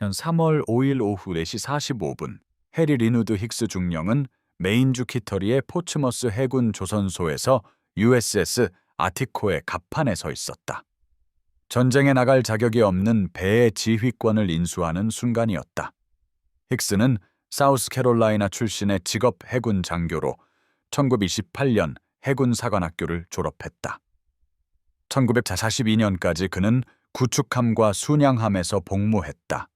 3월 5일 오후 4시 45분, 해리 리누드 힉스 중령은 메인주 키터리의 포츠머스 해군 조선소에서 USS 아티코의 갑판에 서 있었다. 전쟁에 나갈 자격이 없는 배의 지휘권을 인수하는 순간이었다. 힉스는 사우스캐롤라이나 출신의 직업 해군 장교로 1928년 해군 사관학교를 졸업했다. 1942년까지 그는 구축함과 순양함에서 복무했다.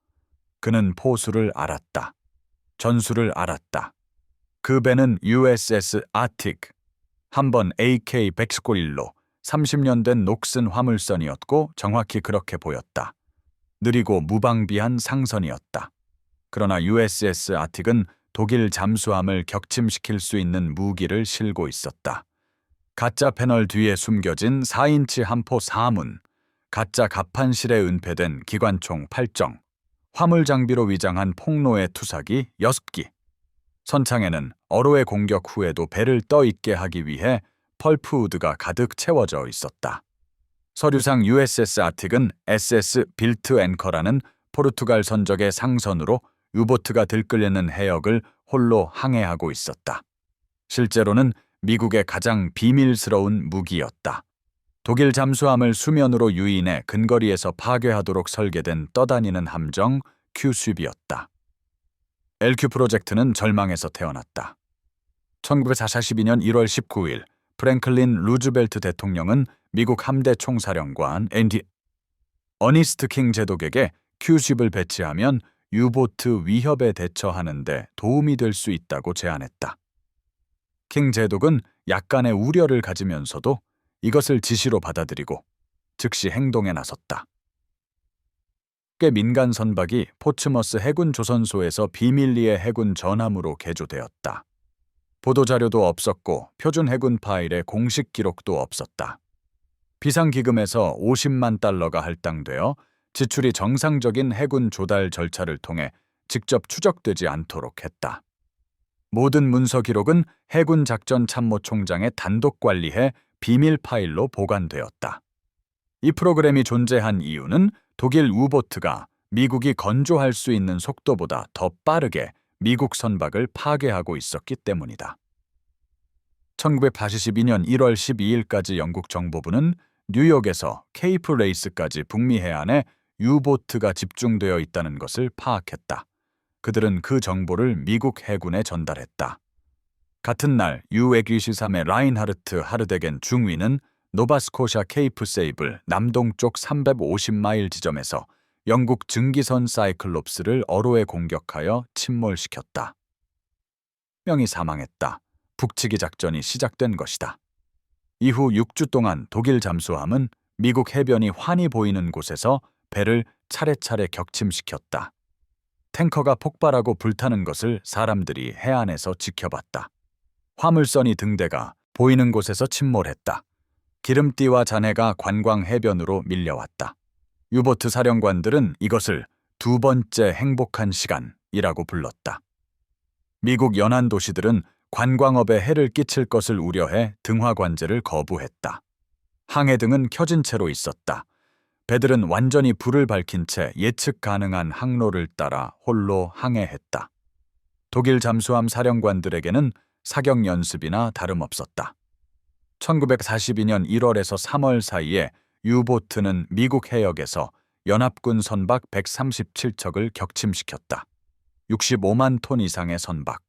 그는 포수를 알았다. 전술을 알았다. 그 배는 USS 아틱, 한번 AK-111로 30년 된 녹슨 화물선이었고 정확히 그렇게 보였다. 느리고 무방비한 상선이었다. 그러나 USS 아틱은 독일 잠수함을 격침시킬 수 있는 무기를 실고 있었다. 가짜 패널 뒤에 숨겨진 4인치 함포 4문, 가짜 갑판실에 은폐된 기관총 8정, 화물 장비로 위장한 폭로의 투사기 6기. 선창에는 어로의 공격 후에도 배를 떠있게 하기 위해 펄프우드가 가득 채워져 있었다. 서류상 USS 아틱은 SS 빌트 앵커라는 포르투갈 선적의 상선으로 유보트가 들끓는 해역을 홀로 항해하고 있었다. 실제로는 미국의 가장 비밀스러운 무기였다. 독일 잠수함을 수면으로 유인해 근거리에서 파괴하도록 설계된 떠다니는 함정 큐쉽이었다. LQ 프로젝트는 절망에서 태어났다. 1942년 1월 19일 프랭클린 루즈벨트 대통령은 미국 함대 총사령관 앤디 어니스트 킹 제독에게 큐쉽을 배치하면 유보트 위협에 대처하는 데 도움이 될 수 있다고 제안했다. 킹 제독은 약간의 우려를 가지면서도 이것을 지시로 받아들이고 즉시 행동에 나섰다. 꽤 민간 선박이 포츠머스 해군 조선소에서 비밀리에 해군 전함으로 개조되었다. 보도자료도 없었고 표준 해군 파일에 공식 기록도 없었다. 비상기금에서 50만 달러가 할당되어 지출이 정상적인 해군 조달 절차를 통해 직접 추적되지 않도록 했다. 모든 문서 기록은 해군 작전 참모총장의 단독 관리해 비밀 파일로 보관되었다. 이 프로그램이 존재한 이유는 독일 우보트가 미국이 건조할 수 있는 속도보다 더 빠르게 미국 선박을 파괴하고 있었기 때문이다. 1982년 1월 12일까지 영국 정보부는 뉴욕에서 케이프 레이스까지 북미 해안에 유보트가 집중되어 있다는 것을 파악했다. 그들은 그 정보를 미국 해군에 전달했다. 같은 날 U-123의 라인하르트 하르데겐 중위는 노바스코샤 케이프 세이블 남동쪽 350마일 지점에서 영국 증기선 사이클롭스를 어로에 공격하여 침몰시켰다. 명이 사망했다. 북치기 작전이 시작된 것이다. 이후 6주 동안 독일 잠수함은 미국 해변이 환히 보이는 곳에서 배를 차례차례 격침시켰다. 탱커가 폭발하고 불타는 것을 사람들이 해안에서 지켜봤다. 화물선이 등대가 보이는 곳에서 침몰했다. 기름띠와 잔해가 관광 해변으로 밀려왔다. 유보트 사령관들은 이것을 두 번째 행복한 시간이라고 불렀다. 미국 연안 도시들은 관광업에 해를 끼칠 것을 우려해 등화 관제를 거부했다. 항해등은 켜진 채로 있었다. 배들은 완전히 불을 밝힌 채 예측 가능한 항로를 따라 홀로 항해했다. 독일 잠수함 사령관들에게는 사격 연습이나 다름없었다. 1942년 1월에서 3월 사이에 유보트는 미국 해역에서 연합군 선박 137척을 격침시켰다. 65만 톤 이상의 선박,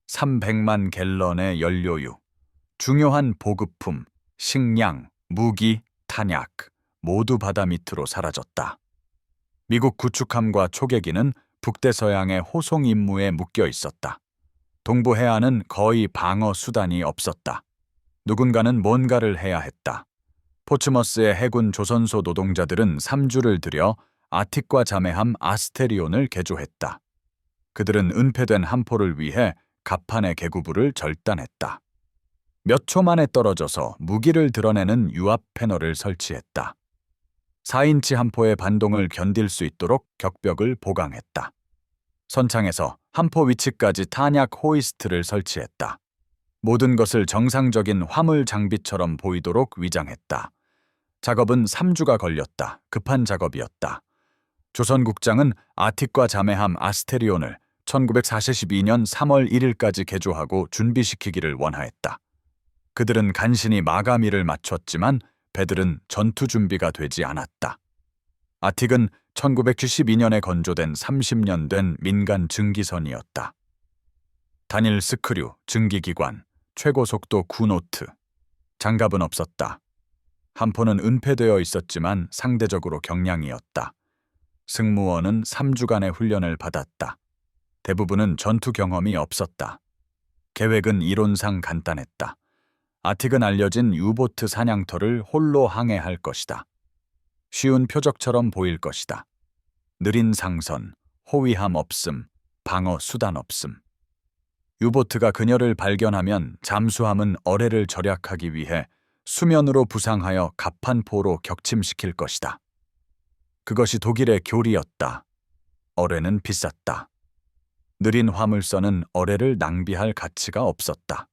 300만 갤런의 연료유, 중요한 보급품, 식량, 무기, 탄약 모두 바다 밑으로 사라졌다. 미국 구축함과 초계기는 북대서양의 호송 임무에 묶여 있었다. 동부 해안은 거의 방어 수단이 없었다. 누군가는 뭔가를 해야 했다. 포츠머스의 해군 조선소 노동자들은 3주를 들여 아틱과 자매함 아스테리온을 개조했다. 그들은 은폐된 함포를 위해 갑판의 개구부를 절단했다. 몇 초 만에 떨어져서 무기를 드러내는 유압 패널을 설치했다. 4인치 함포의 반동을 견딜 수 있도록 격벽을 보강했다. 선창에서 함포 위치까지 탄약 호이스트를 설치했다. 모든 것을 정상적인 화물 장비처럼 보이도록 위장했다. 작업은 3주가 걸렸다. 급한 작업이었다. 조선국장은 아틱과 자매함 아스테리온을 1942년 3월 1일까지 개조하고 준비시키기를 원하였다. 그들은 간신히 마감일을 맞췄지만 배들은 전투 준비가 되지 않았다. 아틱은 1972년에 건조된 30년 된 민간 증기선이었다. 단일 스크류, 증기기관, 최고 속도 9노트. 장갑은 없었다. 함포는 은폐되어 있었지만 상대적으로 경량이었다. 승무원은 3주간의 훈련을 받았다. 대부분은 전투 경험이 없었다. 계획은 이론상 간단했다. 아틱은 알려진 유보트 사냥터를 홀로 항해할 것이다. 쉬운 표적처럼 보일 것이다. 느린 상선, 호위함 없음, 방어 수단 없음. 유보트가 그녀를 발견하면 잠수함은 어뢰를 절약하기 위해 수면으로 부상하여 갑판포로 격침시킬 것이다. 그것이 독일의 교리였다. 어뢰는 비쌌다. 느린 화물선은 어뢰를 낭비할 가치가 없었다.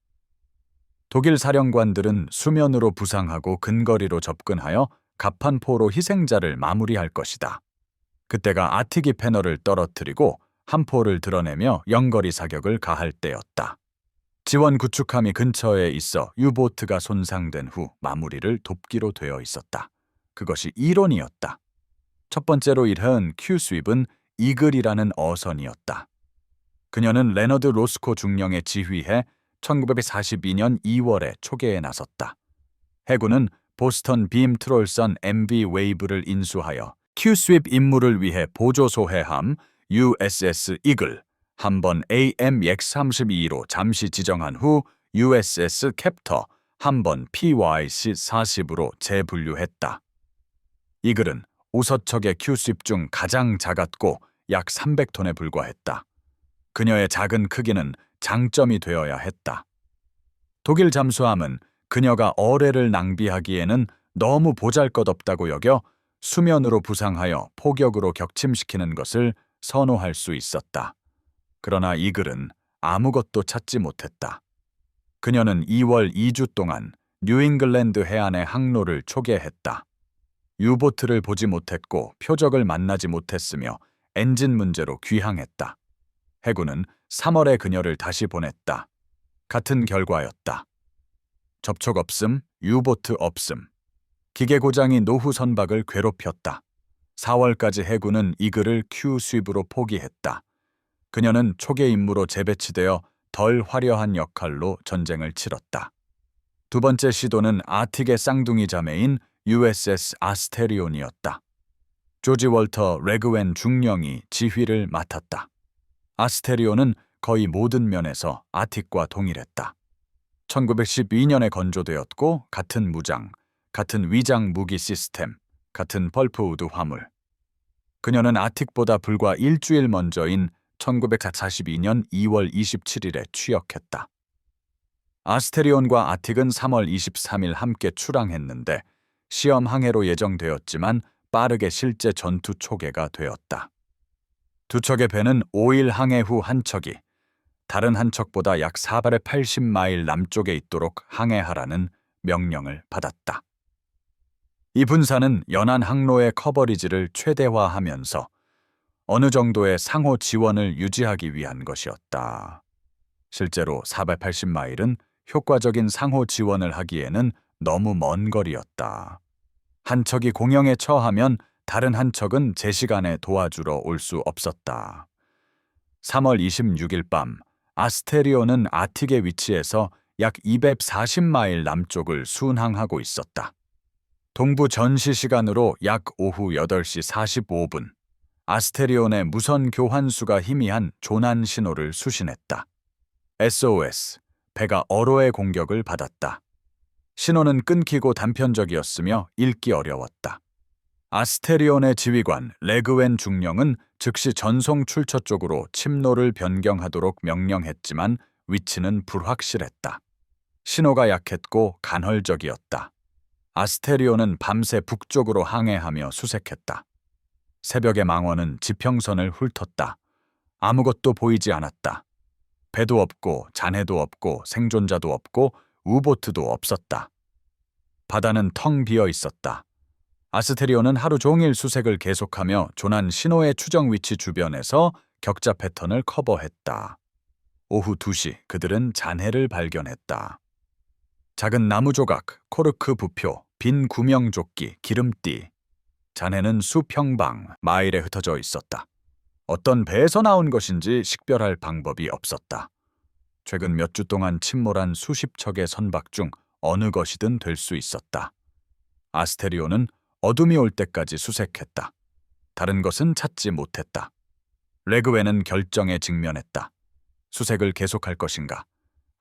독일 사령관들은 수면으로 부상하고 근거리로 접근하여 갑판포로 희생자를 마무리할 것이다. 그때가 아티기 패널을 떨어뜨리고 함포를 드러내며 영거리 사격을 가할 때였다. 지원 구축함이 근처에 있어 유보트가 손상된 후 마무리를 돕기로 되어 있었다. 그것이 이론이었다. 첫 번째로 일해온 큐스윕은 이글이라는 어선이었다. 그녀는 레너드 로스코 중령에 지휘해 1942년 2월에 초계에 나섰다. 해군은 보스턴 빔 트롤선 MV 웨이브를 인수하여 큐스윕 임무를 위해 보조 소해함 USS 이글 한 번 AM-132로 잠시 지정한 후 USS 캡터 한 번 PYC-40으로 재분류했다. 이글은 5서척의 큐스윕 중 가장 작았고 약 300톤에 불과했다. 그녀의 작은 크기는 장점이 되어야 했다. 독일 잠수함은 그녀가 어뢰를 낭비하기에는 너무 보잘것없다고 여겨 수면으로 부상하여 포격으로 격침시키는 것을 선호할 수 있었다. 그러나 이글은 아무것도 찾지 못했다. 그녀는 2월 2주 동안 뉴잉글랜드 해안의 항로를 초계했다. 유보트를 보지 못했고 표적을 만나지 못했으며 엔진 문제로 귀향했다. 해군은 3월에 그녀를 다시 보냈다. 같은 결과였다. 접촉 없음, 유보트 없음. 기계 고장이 노후 선박을 괴롭혔다. 4월까지 해군은 이글을 큐스윕으로 포기했다. 그녀는 초계 임무로 재배치되어 덜 화려한 역할로 전쟁을 치렀다. 두 번째 시도는 아틱의 쌍둥이 자매인 USS 아스테리온이었다. 조지 월터 레그웬 중령이 지휘를 맡았다. 아스테리온은 거의 모든 면에서 아틱과 동일했다. 1912년에 건조되었고 같은 무장, 같은 위장 무기 시스템, 같은 펄프우드 화물. 그녀는 아틱보다 불과 일주일 먼저인 1942년 2월 27일에 취역했다. 아스테리온과 아틱은 3월 23일 함께 출항했는데 시험 항해로 예정되었지만 빠르게 실제 전투 초계가 되었다. 두 척의 배는 5일 항해 후 한 척이 다른 한 척보다 약 480마일 남쪽에 있도록 항해하라는 명령을 받았다. 이 분사는 연안 항로의 커버리지를 최대화하면서 어느 정도의 상호 지원을 유지하기 위한 것이었다. 실제로 480마일은 효과적인 상호 지원을 하기에는 너무 먼 거리였다. 한 척이 공영에 처하면 다른 한 척은 제 시간에 도와주러 올 수 없었다. 3월 26일 밤 아스테리온은 아틱의 위치에서 약 240마일 남쪽을 순항하고 있었다. 동부 전시 시간으로 약 오후 8시 45분, 아스테리온의 무선 교환수가 희미한 조난 신호를 수신했다. SOS, 배가 어로의 공격을 받았다. 신호는 끊기고 단편적이었으며 읽기 어려웠다. 아스테리온의 지휘관 레그웬 중령은 즉시 전송 출처 쪽으로 침로를 변경하도록 명령했지만 위치는 불확실했다. 신호가 약했고 간헐적이었다. 아스테리온은 밤새 북쪽으로 항해하며 수색했다. 새벽의 망원은 지평선을 훑었다. 아무것도 보이지 않았다. 배도 없고 잔해도 없고 생존자도 없고 우보트도 없었다. 바다는 텅 비어 있었다. 아스테리온은 하루 종일 수색을 계속하며 조난 신호의 추정 위치 주변에서 격자 패턴을 커버했다. 오후 2시 그들은 잔해를 발견했다. 작은 나무 조각, 코르크 부표, 빈 구명조끼, 기름띠. 잔해는 수평방 마일에 흩어져 있었다. 어떤 배에서 나온 것인지 식별할 방법이 없었다. 최근 몇 주 동안 침몰한 수십 척의 선박 중 어느 것이든 될 수 있었다. 아스테리온은 어둠이 올 때까지 수색했다. 다른 것은 찾지 못했다. 레그웨는 결정에 직면했다. 수색을 계속할 것인가?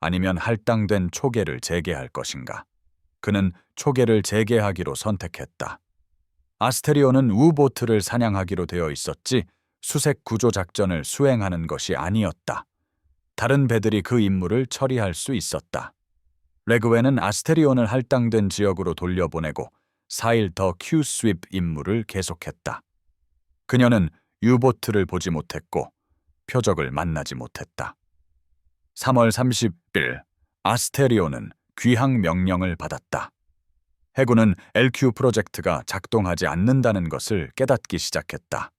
아니면 할당된 초계를 재개할 것인가? 그는 초계를 재개하기로 선택했다. 아스테리온은 우보트를 사냥하기로 되어 있었지 수색 구조 작전을 수행하는 것이 아니었다. 다른 배들이 그 임무를 처리할 수 있었다. 레그웨는 아스테리온을 할당된 지역으로 돌려보내고 4일 더 큐스윕 임무를 계속했다. 그녀는 유보트를 보지 못했고 표적을 만나지 못했다. 3월 30일 아스테리온은 귀향 명령을 받았다. 해군은 LQ 프로젝트가 작동하지 않는다는 것을 깨닫기 시작했다.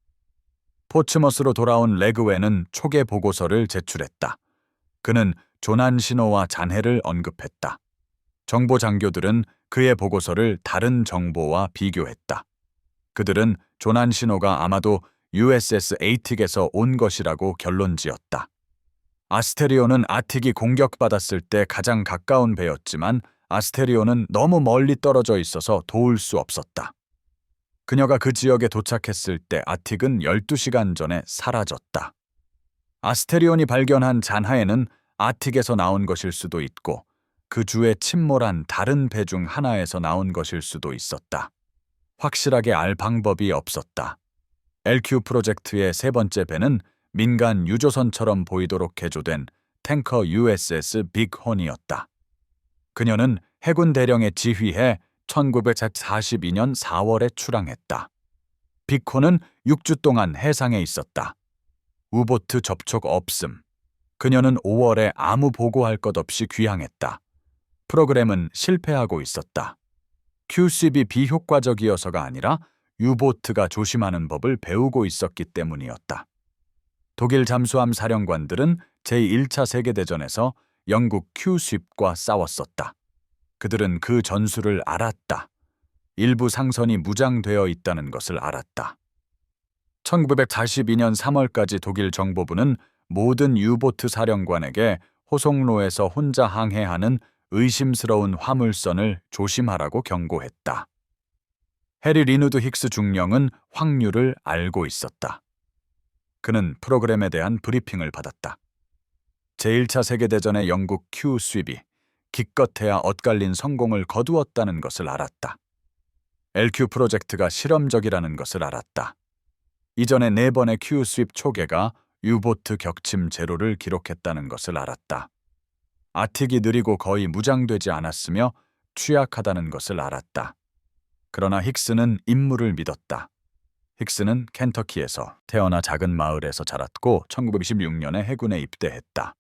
포츠머스로 돌아온 레그웨는 초계 보고서를 제출했다. 그는 조난 신호와 잔해를 언급했다. 정보 장교들은 그의 보고서를 다른 정보와 비교했다. 그들은 조난 신호가 아마도 USS 에이틱에서 온 것이라고 결론지었다. 아스테리온은 아틱이 공격받았을 때 가장 가까운 배였지만 아스테리온은 너무 멀리 떨어져 있어서 도울 수 없었다. 그녀가 그 지역에 도착했을 때 아틱은 12시간 전에 사라졌다. 아스테리온이 발견한 잔하에는 아틱에서 나온 것일 수도 있고 그 주에 침몰한 다른 배 중 하나에서 나온 것일 수도 있었다. 확실하게 알 방법이 없었다. LQ 프로젝트의 세 번째 배는 민간 유조선처럼 보이도록 개조된 탱커 USS 빅혼이었다. 그녀는 해군 대령에 지휘해 1942년 4월에 출항했다. 빅혼은 6주 동안 해상에 있었다. 우보트 접촉 없음. 그녀는 5월에 아무 보고할 것 없이 귀향했다. 프로그램은 실패하고 있었다. 큐십이 비효과적이어서가 아니라 유보트가 조심하는 법을 배우고 있었기 때문이었다. 독일 잠수함 사령관들은 제1차 세계대전에서 영국 큐십과 싸웠었다. 그들은 그 전술을 알았다. 일부 상선이 무장되어 있다는 것을 알았다. 1942년 3월까지 독일 정보부는 모든 유보트 사령관에게 호송로에서 혼자 항해하는 의심스러운 화물선을 조심하라고 경고했다. 해리 리누드 힉스 중령은 확률을 알고 있었다. 그는 프로그램에 대한 브리핑을 받았다. 제1차 세계대전의 영국 큐스윕이 기껏해야 엇갈린 성공을 거두었다는 것을 알았다. LQ 프로젝트가 실험적이라는 것을 알았다. 이전에 4번의 큐스윕 초계가 유보트 격침 제로를 기록했다는 것을 알았다. 아틱이 느리고 거의 무장되지 않았으며 취약하다는 것을 알았다. 그러나 힉스는 임무를 믿었다. 힉스는 켄터키에서 태어나 작은 마을에서 자랐고 1926년에 해군에 입대했다.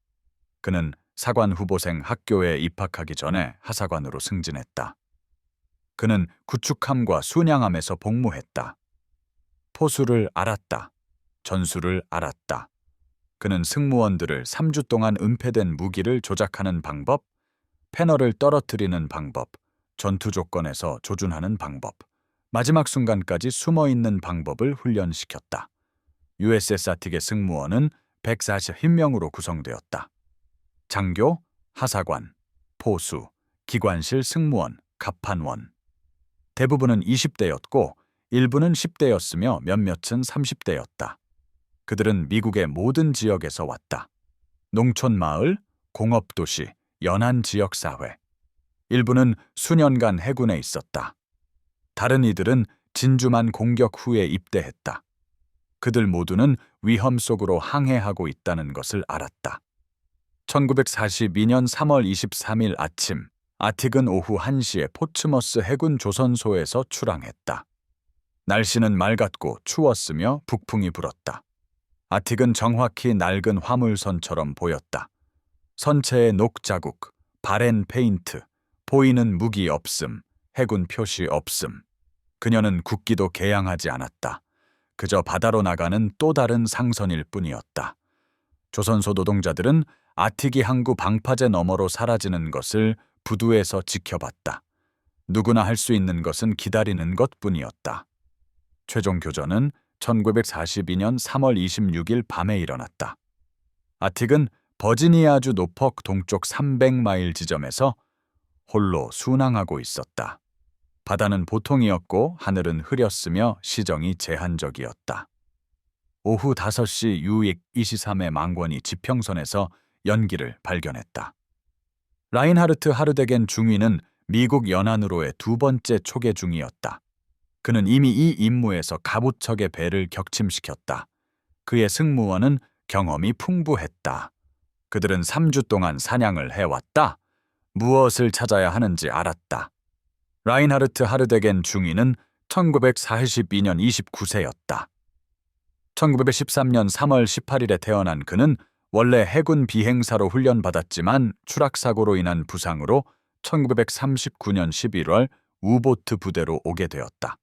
그는 사관 후보생 학교에 입학하기 전에 하사관으로 승진했다. 그는 구축함과 순양함에서 복무했다. 포수를 알았다. 전술을 알았다. 그는 승무원들을 3주 동안 은폐된 무기를 조작하는 방법, 패널을 떨어뜨리는 방법, 전투 조건에서 조준하는 방법, 마지막 순간까지 숨어있는 방법을 훈련시켰다. USS 아틱의 승무원은 140명으로 구성되었다. 장교, 하사관, 포수, 기관실 승무원, 갑판원. 대부분은 20대였고 일부는 10대였으며 몇몇은 30대였다. 그들은 미국의 모든 지역에서 왔다. 농촌 마을, 공업도시, 연안 지역사회. 일부는 수년간 해군에 있었다. 다른 이들은 진주만 공격 후에 입대했다. 그들 모두는 위험 속으로 항해하고 있다는 것을 알았다. 1942년 3월 23일 아침, 아틱은 오후 1시에 포츠머스 해군 조선소에서 출항했다. 날씨는 맑았고 추웠으며 북풍이 불었다. 아틱은 정확히 낡은 화물선처럼 보였다. 선체에 녹자국, 바렌 페인트, 보이는 무기 없음, 해군 표시 없음. 그녀는 국기도 개양하지 않았다. 그저 바다로 나가는 또 다른 상선일 뿐이었다. 조선소 노동자들은 아티기 항구 방파제 너머로 사라지는 것을 부두에서 지켜봤다. 누구나 할 수 있는 것은 기다리는 것뿐이었다. 최종 교전은 1942년 3월 26일 밤에 일어났다. 아틱은 버지니아주 노퍽 동쪽 300마일 지점에서 홀로 순항하고 있었다. 바다는 보통이었고 하늘은 흐렸으며 시정이 제한적이었다. 오후 5시 U-23의 망권이 지평선에서 연기를 발견했다. 라인하르트 하르데겐 중위는 미국 연안으로의 두 번째 초계 중이었다. 그는 이미 이 임무에서 가부척의 배를 격침시켰다. 그의 승무원은 경험이 풍부했다. 그들은 3주 동안 사냥을 해왔다. 무엇을 찾아야 하는지 알았다. 라인하르트 하르데겐 중위는 1942년 29세였다. 1913년 3월 18일에 태어난 그는 원래 해군 비행사로 훈련받았지만 추락사고로 인한 부상으로 1939년 11월 우보트 부대로 오게 되었다.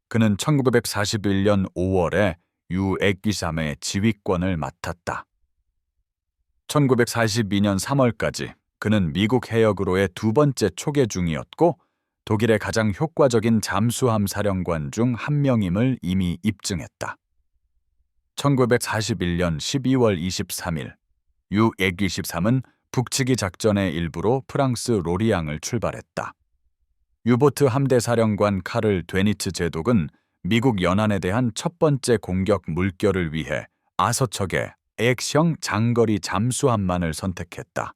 그는 1941년 5월에 U-123의 지휘권을 맡았다. 1942년 3월까지 그는 미국 해역으로의 두 번째 초계 중이었고 독일의 가장 효과적인 잠수함 사령관 중 한 명임을 이미 입증했다. 1941년 12월 23일 U-123은 북치기 작전의 일부로 프랑스 로리앙을 출발했다. 유보트 함대 사령관 카를 데니츠 제독은 미국 연안에 대한 첫 번째 공격 물결을 위해 아서척의 X형 장거리 잠수함만을 선택했다.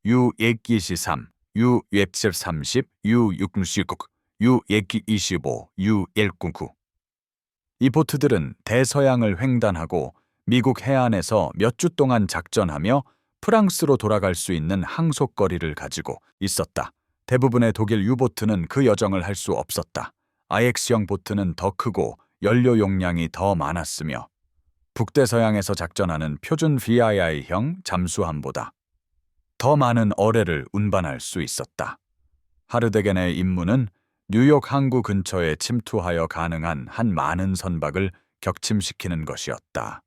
U-123, U-130, U-669, U-125, U-199. 이 보트들은 대서양을 횡단하고 미국 해안에서 몇 주 동안 작전하며 프랑스로 돌아갈 수 있는 항속거리를 가지고 있었다. 대부분의 독일 유보트는 그 여정을 할 수 없었다. IX형 보트는 더 크고 연료 용량이 더 많았으며 북대서양에서 작전하는 표준 VII형 잠수함보다 더 많은 어뢰를 운반할 수 있었다. 하르데겐의 임무는 뉴욕 항구 근처에 침투하여 가능한 한 많은 선박을 격침시키는 것이었다.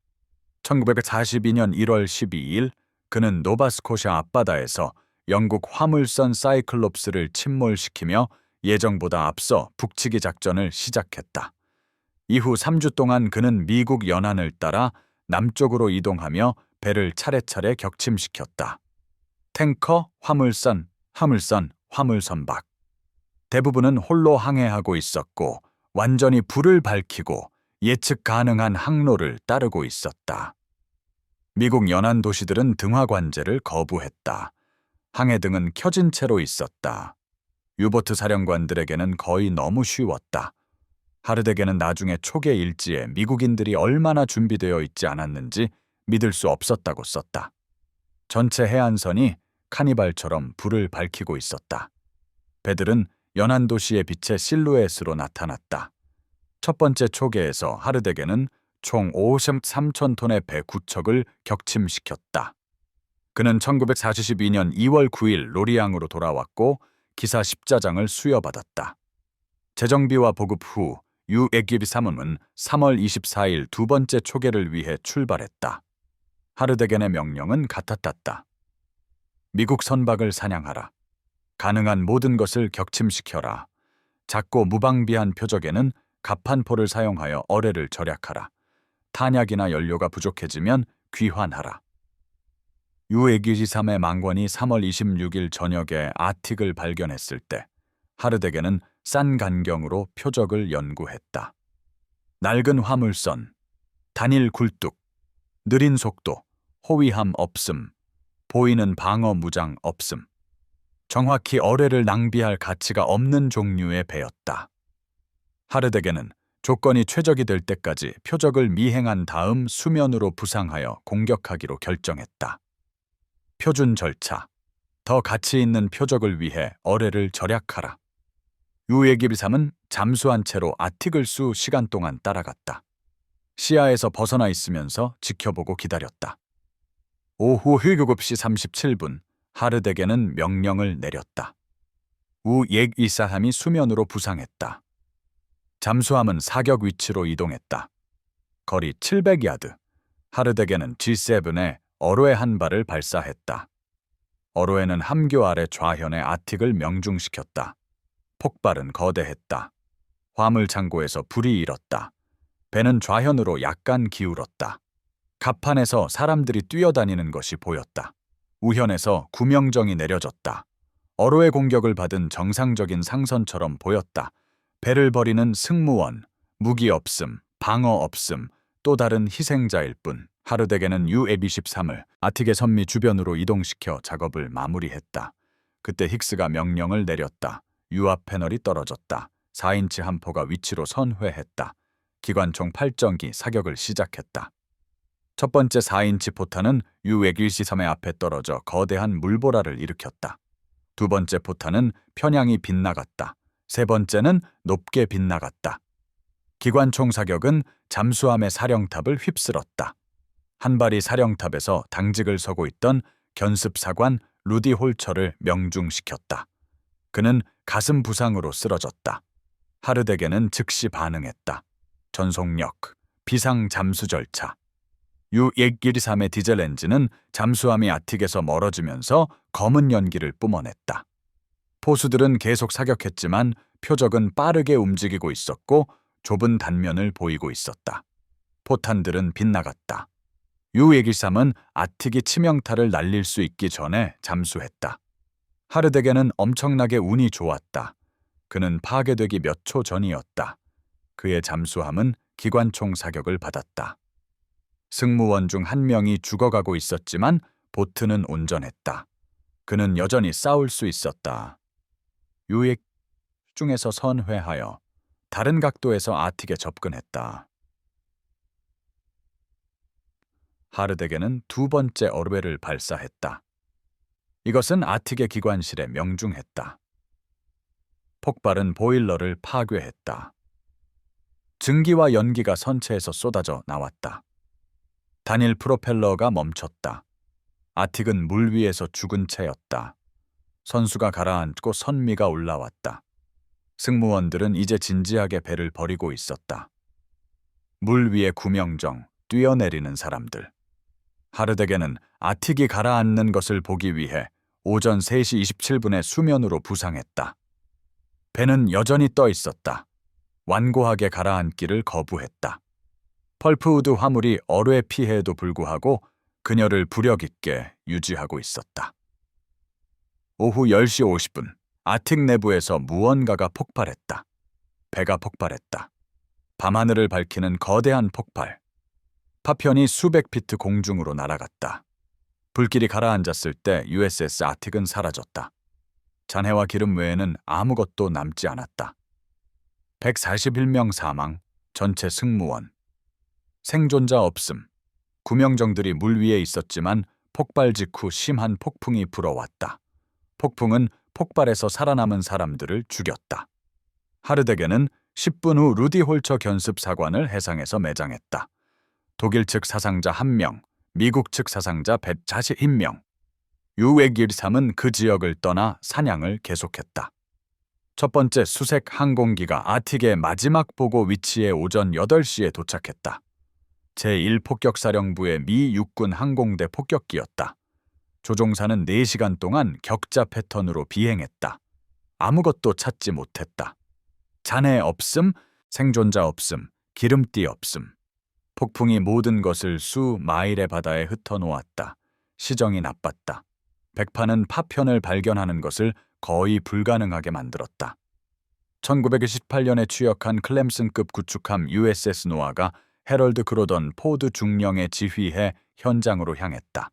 1942년 1월 12일 그는 노바스코샤 앞바다에서 영국 화물선 사이클롭스를 침몰시키며 예정보다 앞서 북치기 작전을 시작했다. 이후 3주 동안 그는 미국 연안을 따라 남쪽으로 이동하며 배를 차례차례 격침시켰다. 탱커, 화물선, 화물선박. 대부분은 홀로 항해하고 있었고 완전히 불을 밝히고 예측 가능한 항로를 따르고 있었다. 미국 연안 도시들은 등화 관제를 거부했다. 항해등은 켜진 채로 있었다. 유보트 사령관들에게는 거의 너무 쉬웠다. 하르데겐은 나중에 초계 일지에 미국인들이 얼마나 준비되어 있지 않았는지 믿을 수 없었다고 썼다. 전체 해안선이 카니발처럼 불을 밝히고 있었다. 배들은 연안 도시의 빛의 실루엣으로 나타났다. 첫 번째 초계에서 하르데겐은 총 53,000톤의 배 9척을 격침시켰다. 그는 1942년 2월 9일 로리앙으로 돌아왔고 기사 10자장을 수여받았다. 재정비와 보급 후 U-123은 3월 24일 두 번째 초계를 위해 출발했다. 하르데겐의 명령은 같았다. 미국 선박을 사냥하라. 가능한 모든 것을 격침시켜라. 작고 무방비한 표적에는 갑판포를 사용하여 어뢰를 절약하라. 탄약이나 연료가 부족해지면 귀환하라. U-123의 망권이 3월 26일 저녁에 아틱을 발견했을 때 하르데겐은 싼 간경으로 표적을 연구했다. 낡은 화물선, 단일 굴뚝, 느린 속도, 호위함 없음, 보이는 방어 무장 없음. 정확히 어뢰를 낭비할 가치가 없는 종류의 배였다. 하르데겐은 조건이 최적이 될 때까지 표적을 미행한 다음 수면으로 부상하여 공격하기로 결정했다. 표준 절차. 더 가치 있는 표적을 위해 어뢰를 절약하라. U-123은 잠수한 채로 아틱을 수 시간 동안 따라갔다. 시야에서 벗어나 있으면서 지켜보고 기다렸다. 오후 7시 37분 하르데겐은 명령을 내렸다. U-123이 수면으로 부상했다. 잠수함은 사격 위치로 이동했다. 거리 700야드. 하르데게는 G7에 어로에 한 발을 발사했다. 어로에는 함교 아래 좌현의 아틱을 명중시켰다. 폭발은 거대했다. 화물 창고에서 불이 일었다. 배는 좌현으로 약간 기울었다. 갑판에서 사람들이 뛰어다니는 것이 보였다. 우현에서 구명정이 내려졌다. 어로의 공격을 받은 정상적인 상선처럼 보였다. 배를 버리는 승무원, 무기 없음, 방어 없음, 또 다른 희생자일 뿐. 하르데게는 UAB-13을 아틱의 선미 주변으로 이동시켜 작업을 마무리했다. 그때 힉스가 명령을 내렸다. 유압 패널이 떨어졌다. 4인치 함포가 위치로 선회했다. 기관총 8정기 사격을 시작했다. 첫 번째 4인치 포탄은 U-113의 앞에 떨어져 거대한 물보라를 일으켰다. 두 번째 포탄은 편향이 빗나갔다. 세 번째는 높게 빗나갔다. 기관총 사격은 잠수함의 사령탑을 휩쓸었다. 한 발이 사령탑에서 당직을 서고 있던 견습사관 루디 홀처를 명중시켰다. 그는 가슴 부상으로 쓰러졌다. 하르데게는 즉시 반응했다. 전속력, 비상 잠수 절차. U-113의 디젤 엔진은 잠수함이 아틱에서 멀어지면서 검은 연기를 뿜어냈다. 포수들은 계속 사격했지만 표적은 빠르게 움직이고 있었고 좁은 단면을 보이고 있었다. 포탄들은 빗나갔다. U-113은 아틱이 치명타를 날릴 수 있기 전에 잠수했다. 하르데게는 엄청나게 운이 좋았다. 그는 파괴되기 몇 초 전이었다. 그의 잠수함은 기관총 사격을 받았다. 승무원 중 한 명이 죽어가고 있었지만 보트는 온전했다. 그는 여전히 싸울 수 있었다. U-1 중에서 선회하여 다른 각도에서 아틱에 접근했다. 하르데게는 두 번째 어뢰를 발사했다. 이것은 아틱의 기관실에 명중했다. 폭발은 보일러를 파괴했다. 증기와 연기가 선체에서 쏟아져 나왔다. 단일 프로펠러가 멈췄다. 아틱은 물 위에서 죽은 채였다. 선수가 가라앉고 선미가 올라왔다. 승무원들은 이제 진지하게 배를 버리고 있었다. 물 위에 구명정, 뛰어내리는 사람들. 하르데게는 아틱이 가라앉는 것을 보기 위해 오전 3시 27분에 수면으로 부상했다. 배는 여전히 떠 있었다. 완고하게 가라앉기를 거부했다. 펄프우드 화물이 어뢰 피해에도 불구하고 그녀를 부력 있게 유지하고 있었다. 오후 10시 50분, 아틱 내부에서 무언가가 폭발했다. 배가 폭발했다. 밤하늘을 밝히는 거대한 폭발. 파편이 수백 피트 공중으로 날아갔다. 불길이 가라앉았을 때 USS 아틱은 사라졌다. 잔해와 기름 외에는 아무것도 남지 않았다. 141명 사망, 전체 승무원. 생존자 없음. 구명정들이 물 위에 있었지만 폭발 직후 심한 폭풍이 불어왔다. 폭풍은 폭발에서 살아남은 사람들을 죽였다. 하르데게는 10분 후 루디 홀처 견습사관을 해상에서 매장했다. 독일 측 사상자 1명, 미국 측 사상자 141명. U-113은 그 지역을 떠나 사냥을 계속했다. 첫 번째 수색 항공기가 아틱의 마지막 보고 위치에 오전 8시에 도착했다. 제1폭격사령부의 미 육군 항공대 폭격기였다. 조종사는 4시간 동안 격자 패턴으로 비행했다. 아무것도 찾지 못했다. 잔해 없음, 생존자 없음, 기름띠 없음. 폭풍이 모든 것을 수 마일의 바다에 흩어놓았다. 시정이 나빴다. 백파는 파편을 발견하는 것을 거의 불가능하게 만들었다. 1928년에 취역한 클램슨급 구축함 USS 노아가 해럴드 그로던 포드 중령에 지휘해 현장으로 향했다.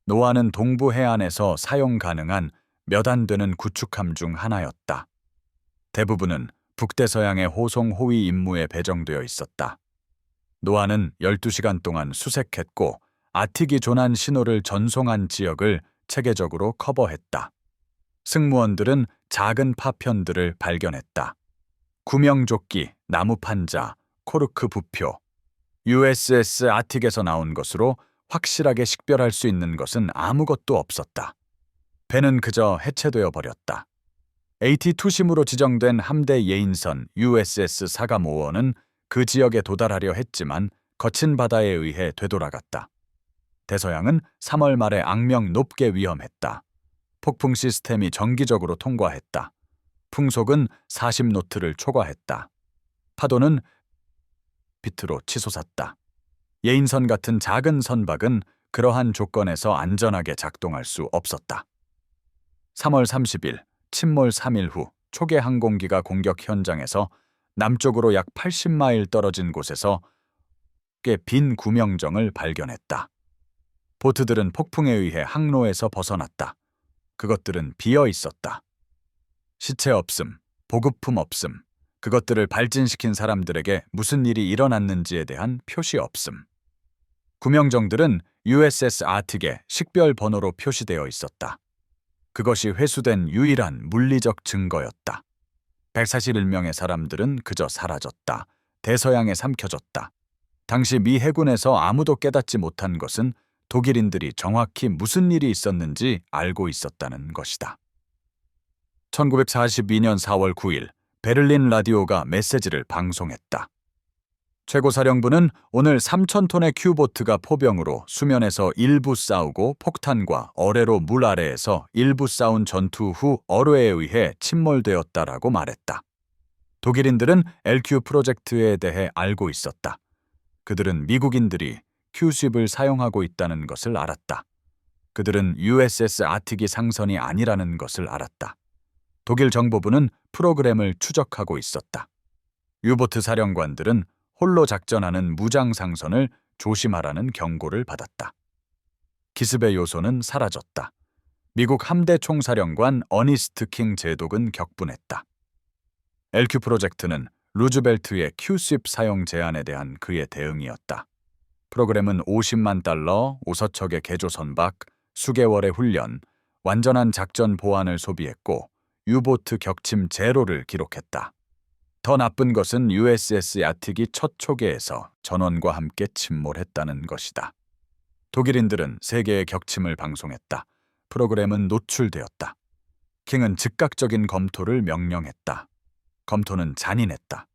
노아는 동부 해안에서 사용 가능한 몇 안 되는 구축함 중 하나였다. 대부분은 북대서양의 호송 호위 임무에 배정되어 있었다. 노아는 12시간 동안 수색했고 아틱이 조난 신호를 전송한 지역을 체계적으로 커버했다. 승무원들은 작은 파편들을 발견했다. 구명조끼, 나무 판자, 코르크 부표. USS 아틱에서 나온 것으로 확실하게 식별할 수 있는 것은 아무것도 없었다. 배는 그저 해체되어 버렸다. AT 투심으로 지정된 함대 예인선 USS 사가모어는 그 지역에 도달하려 했지만 거친 바다에 의해 되돌아갔다. 대서양은 3월 말에 악명 높게 위험했다. 폭풍 시스템이 정기적으로 통과했다. 풍속은 40노트를 초과했다. 파도는 비트로 치솟았다. 예인선 같은 작은 선박은 그러한 조건에서 안전하게 작동할 수 없었다. 3월 30일, 침몰 3일 후 초계 항공기가 공격 현장에서 남쪽으로 약 80마일 떨어진 곳에서 빈 구명정을 발견했다. 보트들은 폭풍에 의해 항로에서 벗어났다. 그것들은 비어 있었다. 시체 없음, 보급품 없음, 그것들을 발진시킨 사람들에게 무슨 일이 일어났는지에 대한 표시 없음. 구명정들은 USS 아틱의 식별 번호로 표시되어 있었다. 그것이 회수된 유일한 물리적 증거였다. 141명의 사람들은 그저 사라졌다. 대서양에 삼켜졌다. 당시 미 해군에서 아무도 깨닫지 못한 것은 독일인들이 정확히 무슨 일이 있었는지 알고 있었다는 것이다. 1942년 4월 9일 베를린 라디오가 메시지를 방송했다. 최고사령부는 오늘 3,000톤의 큐보트가 포병으로 수면에서 일부 싸우고 폭탄과 어뢰로 물 아래에서 일부 싸운 전투 후 어뢰에 의해 침몰되었다라고 말했다. 독일인들은 LQ 프로젝트에 대해 알고 있었다. 그들은 미국인들이 큐쉽을 사용하고 있다는 것을 알았다. 그들은 USS 아틱이 상선이 아니라는 것을 알았다. 독일 정보부는 프로그램을 추적하고 있었다. 유보트 사령관들은 홀로 작전하는 무장 상선을 조심하라는 경고를 받았다. 기습의 요소는 사라졌다. 미국 함대 총사령관 어니스트 킹 제독은 격분했다. LQ 프로젝트는 루즈벨트의 큐쉽 사용 제안에 대한 그의 대응이었다. 프로그램은 50만 달러, 5서척의 개조 선박, 수개월의 훈련, 완전한 작전 보안을 소비했고 유보트 격침 제로를 기록했다. 더 나쁜 것은 USS 아틱이 첫 초계에서 전원과 함께 침몰했다는 것이다. 독일인들은 세계의 격침을 방송했다. 프로그램은 노출되었다. 킹은 즉각적인 검토를 명령했다. 검토는 잔인했다.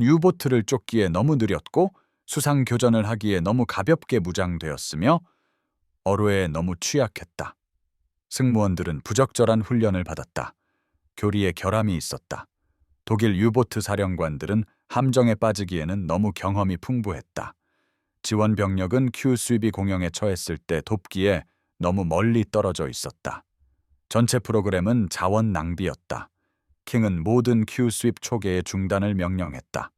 유보트를 쫓기에 너무 느렸고 수상 교전을 하기에 너무 가볍게 무장되었으며 어뢰에 너무 취약했다. 승무원들은 부적절한 훈련을 받았다. 교리에 결함이 있었다. 독일 유보트 사령관들은 함정에 빠지기에는 너무 경험이 풍부했다. 지원 병력은 큐스윕이 공영에 처했을 때 돕기에 너무 멀리 떨어져 있었다. 전체 프로그램은 자원 낭비였다. 킹은 모든 큐스윕 초계의 중단을 명령했다.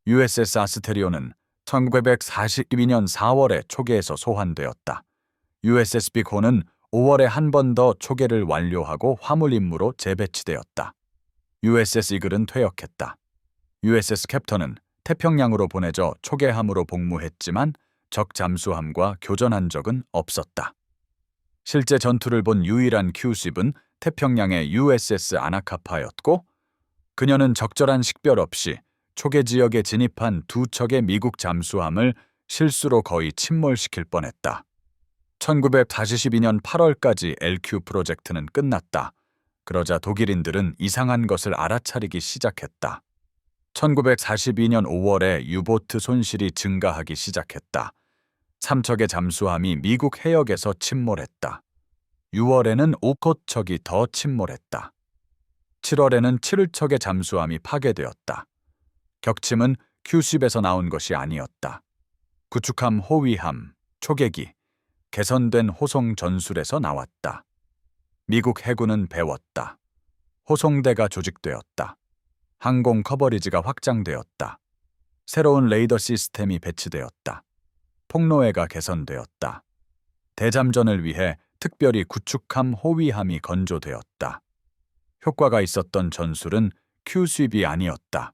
USS 아스테리오는 1942년 4월에 초계에서 소환되었다. USS 빅호는 5월에 한 번 더 초계를 완료하고 화물 임무로 재배치되었다. USS 이글은 퇴역했다. USS 캡터는 태평양으로 보내져 초계함으로 복무했지만 적 잠수함과 교전한 적은 없었다. 실제 전투를 본 유일한 큐쉽은 태평양의 USS 아나카파였고 그녀는 적절한 식별 없이 초계 지역에 진입한 두 척의 미국 잠수함을 실수로 거의 침몰시킬 뻔했다. 1942년 8월까지 LQ 프로젝트는 끝났다. 그러자 독일인들은 이상한 것을 알아차리기 시작했다. 1942년 5월에 유보트 손실이 증가하기 시작했다. 3척의 잠수함이 미국 해역에서 침몰했다. 6월에는 5척이 더 침몰했다. 7월에는 7척의 잠수함이 파괴되었다. 격침은 큐쉽에서 나온 것이 아니었다. 구축함 호위함, 초계기, 개선된 호송 전술에서 나왔다. 미국 해군은 배웠다. 호송대가 조직되었다. 항공 커버리지가 확장되었다. 새로운 레이더 시스템이 배치되었다. 폭로해가 개선되었다. 대잠전을 위해 특별히 구축함 호위함이 건조되었다. 효과가 있었던 전술은 큐쉽이 아니었다.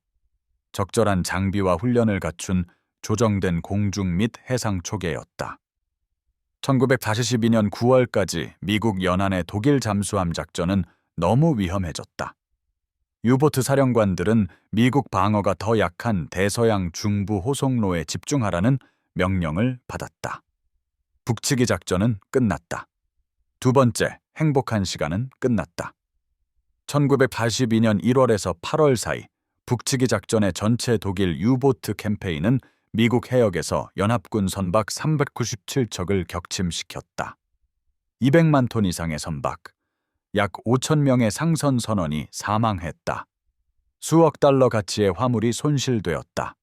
적절한 장비와 훈련을 갖춘 조정된 공중 및 해상 초계였다. 1942년 9월까지 미국 연안의 독일 잠수함 작전은 너무 위험해졌다. 유보트 사령관들은 미국 방어가 더 약한 대서양 중부 호송로에 집중하라는 명령을 받았다. 북치기 작전은 끝났다. 두 번째 행복한 시간은 끝났다. 1982년 1월에서 8월 사이 북치기 작전의 전체 독일 유보트 캠페인은 미국 해역에서 연합군 선박 397척을 격침시켰다. 200만 톤 이상의 선박, 약 5천 명의 상선 선원이 사망했다. 수억 달러 가치의 화물이 손실되었다.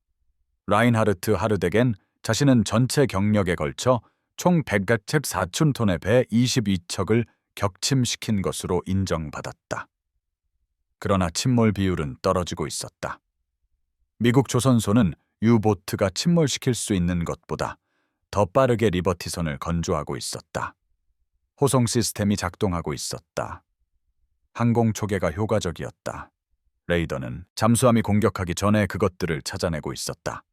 라인하르트 하르데겐 자신은 전체 경력에 걸쳐 총 114톤의 배 22척을 격침시킨 것으로 인정받았다. 그러나 침몰 비율은 떨어지고 있었다. 미국 조선소는 유보트가 침몰시킬 수 있는 것보다 더 빠르게 리버티선을 건조하고 있었다. 호송 시스템이 작동하고 있었다. 항공 초계가 효과적이었다. 레이더는 잠수함이 공격하기 전에 그것들을 찾아내고 있었다.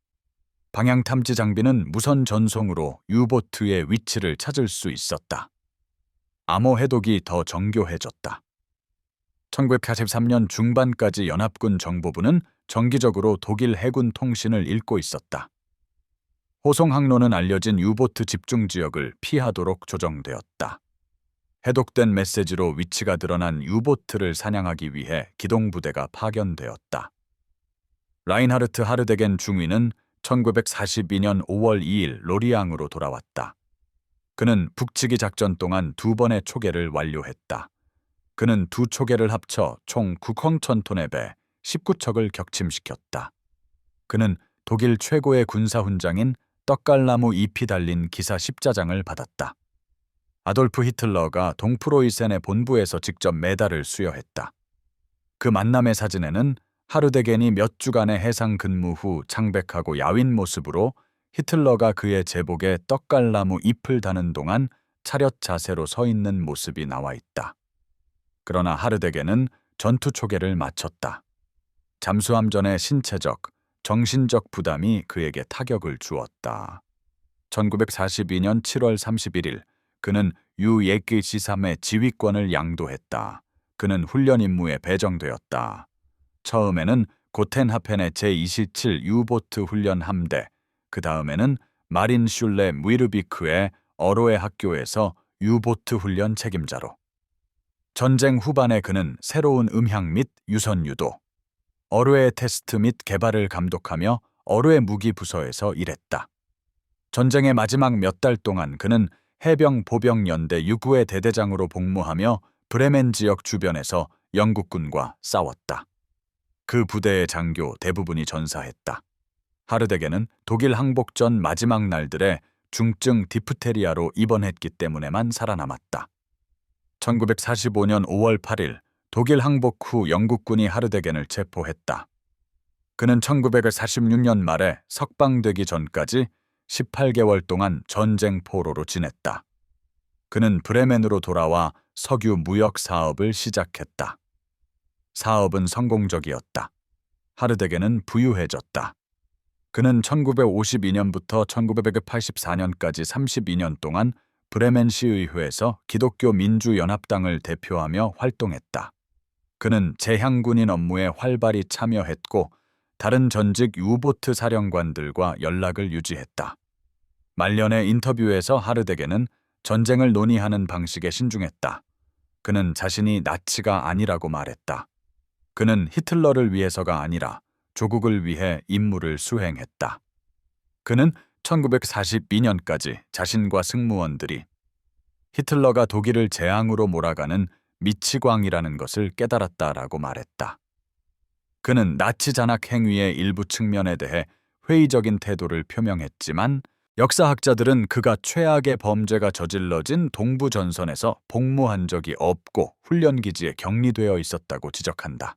방향 탐지 장비는 무선 전송으로 유보트의 위치를 찾을 수 있었다. 암호 해독이 더 정교해졌다. 1943년 중반까지 연합군 정보부는 정기적으로 독일 해군 통신을 읽고 있었다. 호송 항로는 알려진 유보트 집중 지역을 피하도록 조정되었다. 해독된 메시지로 위치가 드러난 유보트를 사냥하기 위해 기동부대가 파견되었다. 라인하르트 하르데겐 중위는 1942년 5월 2일 로리앙으로 돌아왔다. 그는 북치기 작전 동안 2번의 초계를 완료했다. 그는 두 초계를 합쳐 총 9,000톤의 배 19척을 격침시켰다. 그는 독일 최고의 군사훈장인 떡갈나무 잎이 달린 기사 십자장을 받았다. 아돌프 히틀러가 동프로이센의 본부에서 직접 메달을 수여했다. 그 만남의 사진에는 하르데겐이 몇 주간의 해상 근무 후 창백하고 야윈 모습으로 히틀러가 그의 제복에 떡갈나무 잎을 다는 동안 차렷 자세로 서 있는 모습이 나와 있다. 그러나 하르데겐은 전투 초계를 마쳤다. 잠수함전의 신체적, 정신적 부담이 그에게 타격을 주었다. 1942년 7월 31일 그는 유예끼시삼의 지휘권을 양도했다. 그는 훈련 임무에 배정되었다. 처음에는 고텐하펜의 제27 유보트 훈련 함대, 그 다음에는 마린 슐레 무이르비크의 어로에 학교에서 유보트 훈련 책임자로. 전쟁 후반에 그는 새로운 음향 및 유선 유도, 어로의 테스트 및 개발을 감독하며 어로의 무기 부서에서 일했다. 전쟁의 마지막 몇 달 동안 그는 해병 보병 연대 6구의 대대장으로 복무하며 브레멘 지역 주변에서 영국군과 싸웠다. 그 부대의 장교 대부분이 전사했다. 하르데겐은 독일 항복전 마지막 날들에 중증 디프테리아로 입원했기 때문에만 살아남았다. 1945년 5월 8일 독일 항복 후 영국군이 하르데겐을 체포했다. 그는 1946년 말에 석방되기 전까지 18개월 동안 전쟁 포로로 지냈다. 그는 브레멘으로 돌아와 석유 무역 사업을 시작했다. 사업은 성공적이었다. 하르데겐은 부유해졌다. 그는 1952년부터 1984년까지 32년 동안 브레멘 시의회에서 기독교 민주연합당을 대표하며 활동했다. 그는 제향군인 업무에 활발히 참여했고 다른 전직 유보트 사령관들과 연락을 유지했다. 말년의 인터뷰에서 하르데겐은 전쟁을 논의하는 방식에 신중했다. 그는 자신이 나치가 아니라고 말했다. 그는 히틀러를 위해서가 아니라 조국을 위해 임무를 수행했다. 그는 1942년까지 자신과 승무원들이 히틀러가 독일을 재앙으로 몰아가는 미치광이라는 것을 깨달았다라고 말했다. 그는 나치 잔악 행위의 일부 측면에 대해 회의적인 태도를 표명했지만 역사학자들은 그가 최악의 범죄가 저질러진 동부 전선에서 복무한 적이 없고 훈련기지에 격리되어 있었다고 지적한다.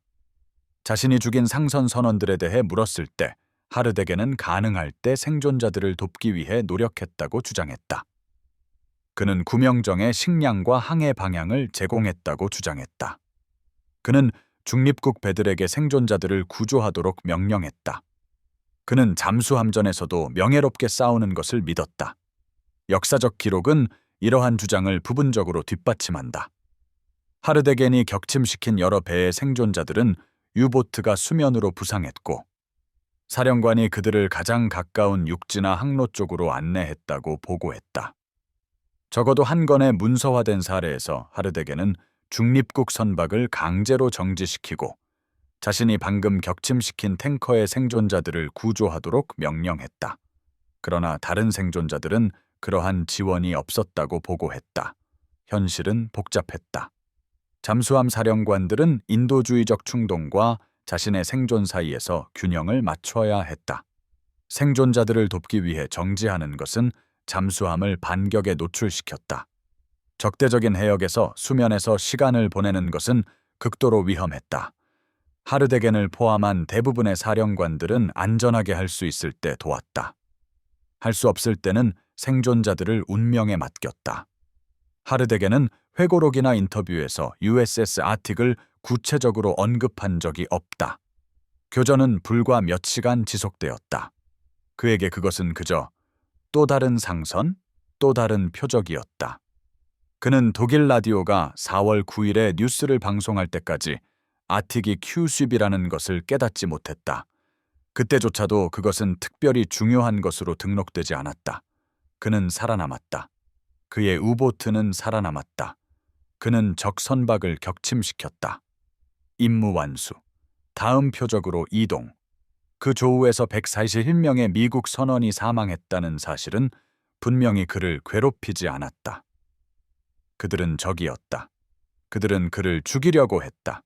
자신이 죽인 상선 선원들에 대해 물었을 때 하르데겐은 가능할 때 생존자들을 돕기 위해 노력했다고 주장했다. 그는 구명정의 식량과 항해 방향을 제공했다고 주장했다. 그는 중립국 배들에게 생존자들을 구조하도록 명령했다. 그는 잠수함전에서도 명예롭게 싸우는 것을 믿었다. 역사적 기록은 이러한 주장을 부분적으로 뒷받침한다. 하르데겐이 격침시킨 여러 배의 생존자들은 유보트가 수면으로 부상했고 사령관이 그들을 가장 가까운 육지나 항로 쪽으로 안내했다고 보고했다. 적어도 한 건의 문서화된 사례에서 하르데겐은 중립국 선박을 강제로 정지시키고 자신이 방금 격침시킨 탱커의 생존자들을 구조하도록 명령했다. 그러나 다른 생존자들은 그러한 지원이 없었다고 보고했다. 현실은 복잡했다. 잠수함 사령관들은 인도주의적 충동과 자신의 생존 사이에서 균형을 맞춰야 했다. 생존자들을 돕기 위해 정지하는 것은 잠수함을 반격에 노출시켰다. 적대적인 해역에서 수면에서 시간을 보내는 것은 극도로 위험했다. 하르데겐을 포함한 대부분의 사령관들은 안전하게 할 수 있을 때 도왔다. 할 수 없을 때는 생존자들을 운명에 맡겼다. 하르데겐은 회고록이나 인터뷰에서 USS 아틱을 구체적으로 언급한 적이 없다. 교전은 불과 몇 시간 지속되었다. 그에게 그것은 그저 또 다른 상선, 또 다른 표적이었다. 그는 독일 라디오가 4월 9일에 뉴스를 방송할 때까지 아틱이 큐쉽이라는 것을 깨닫지 못했다. 그때조차도 그것은 특별히 중요한 것으로 등록되지 않았다. 그는 살아남았다. 그의 우보트는 살아남았다. 그는 적 선박을 격침시켰다. 임무 완수. 다음 표적으로 이동. 그 조우에서 141명의 미국 선원이 사망했다는 사실은 분명히 그를 괴롭히지 않았다. 그들은 적이었다. 그들은 그를 죽이려고 했다.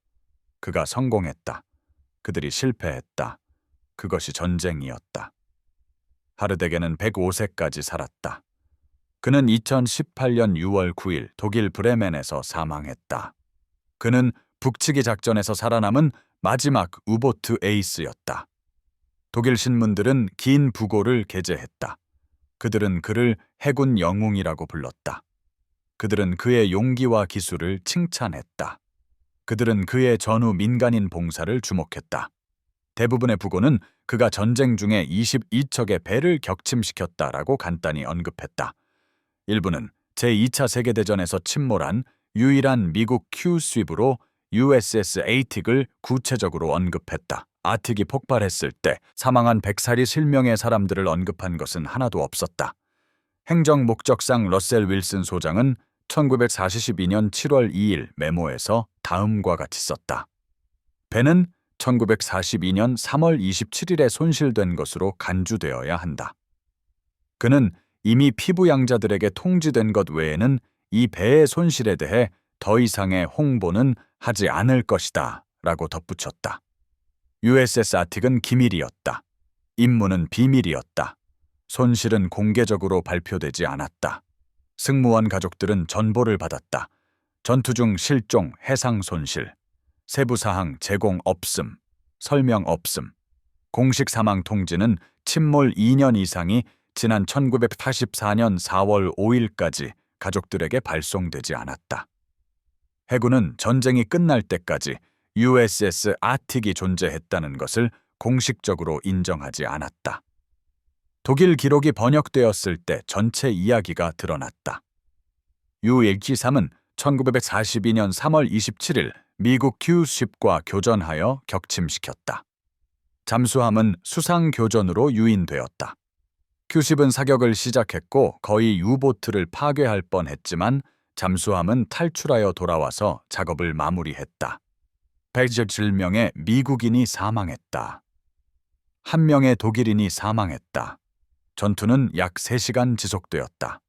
그가 성공했다. 그들이 실패했다. 그것이 전쟁이었다. 하르데겐은 105세까지 살았다. 그는 2018년 6월 9일 독일 브레멘에서 사망했다. 그는 북치기 작전에서 살아남은 마지막 우보트 에이스였다. 독일 신문들은 긴 부고를 게재했다. 그들은 그를 해군 영웅이라고 불렀다. 그들은 그의 용기와 기술을 칭찬했다. 그들은 그의 전후 민간인 봉사를 주목했다. 대부분의 부고는 그가 전쟁 중에 22척의 배를 격침시켰다라고 간단히 언급했다. 일부는 제2차 세계대전에서 침몰한 유일한 미국 큐쉽으로 USS 에이틱을 구체적으로 언급했다. 아틱이 폭발했을 때 사망한 141명의 사람들을 언급한 것은 하나도 없었다. 행정 목적상 러셀 윌슨 소장은 1942년 7월 2일 메모에서 다음과 같이 썼다. 배는 1942년 3월 27일에 손실된 것으로 간주되어야 한다. 그는 이미 피부 양자들에게 통지된 것 외에는 이 배의 손실에 대해 더 이상의 홍보는 하지 않을 것이다 라고 덧붙였다. USS 아틱은 기밀이었다. 임무는 비밀이었다. 손실은 공개적으로 발표되지 않았다. 승무원 가족들은 전보를 받았다. 전투 중 실종, 해상 손실, 세부사항 제공 없음, 설명 없음. 공식 사망 통지는 침몰 2년 이상이 지난 1984년 4월 5일까지 가족들에게 발송되지 않았다. 해군은 전쟁이 끝날 때까지 USS 아틱이 존재했다는 것을 공식적으로 인정하지 않았다. 독일 기록이 번역되었을 때 전체 이야기가 드러났다. U123은 1942년 3월 27일 미국 큐쉽과 교전하여 격침시켰다. 잠수함은 수상 교전으로 유인되었다. 큐쉽은 사격을 시작했고 거의 유보트를 파괴할 뻔했지만 잠수함은 탈출하여 돌아와서 작업을 마무리했다. 117명의 미국인이 사망했다. 1명의 독일인이 사망했다. 전투는 약 3시간 지속되었다.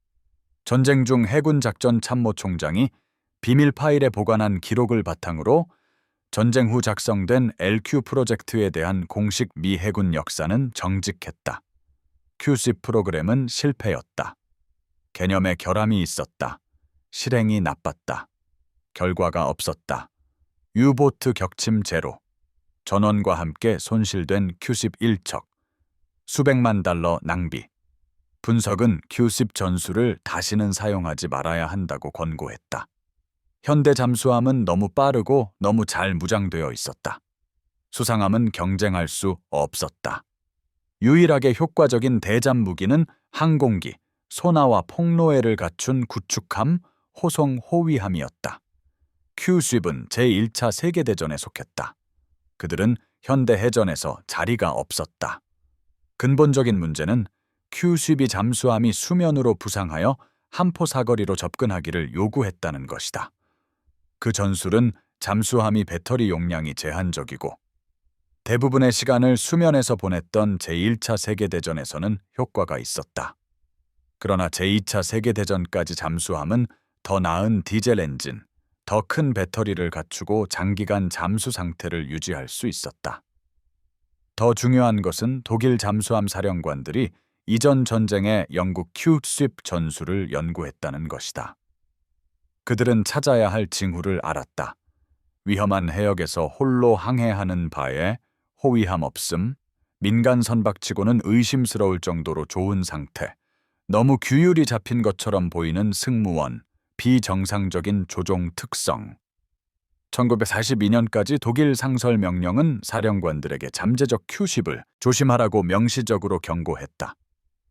전쟁 중 해군 작전 참모총장이 비밀 파일에 보관한 기록을 바탕으로 전쟁 후 작성된 LQ 프로젝트에 대한 공식 미 해군 역사는 정직했다. 큐십 프로그램은 실패였다. 개념에 결함이 있었다. 실행이 나빴다. 결과가 없었다. 유보트 격침 제로. 전원과 함께 손실된 큐십 1척. 수백만 달러 낭비. 분석은 큐십 전술을 다시는 사용하지 말아야 한다고 권고했다. 현대 잠수함은 너무 빠르고 너무 잘 무장되어 있었다. 수상함은 경쟁할 수 없었다. 유일하게 효과적인 대잠 무기는 항공기, 소나와 폭로해를 갖춘 구축함, 호송 호위함이었다. 큐쉽은 제1차 세계대전에 속했다. 그들은 현대 해전에서 자리가 없었다. 근본적인 문제는 큐쉽이 잠수함이 수면으로 부상하여 함포 사거리로 접근하기를 요구했다는 것이다. 그 전술은 잠수함이 배터리 용량이 제한적이고 대부분의 시간을 수면에서 보냈던 제1차 세계대전에서는 효과가 있었다. 그러나 제2차 세계대전까지 잠수함은 더 나은 디젤 엔진, 더 큰 배터리를 갖추고 장기간 잠수 상태를 유지할 수 있었다. 더 중요한 것은 독일 잠수함 사령관들이 이전 전쟁의 영국 큐쉽 전술을 연구했다는 것이다. 그들은 찾아야 할 징후를 알았다. 위험한 해역에서 홀로 항해하는 바에 호위함 없음, 민간 선박치고는 의심스러울 정도로 좋은 상태, 너무 규율이 잡힌 것처럼 보이는 승무원, 비정상적인 조종 특성. 1942년까지 독일 상설 명령은 사령관들에게 잠재적 큐십을 조심하라고 명시적으로 경고했다.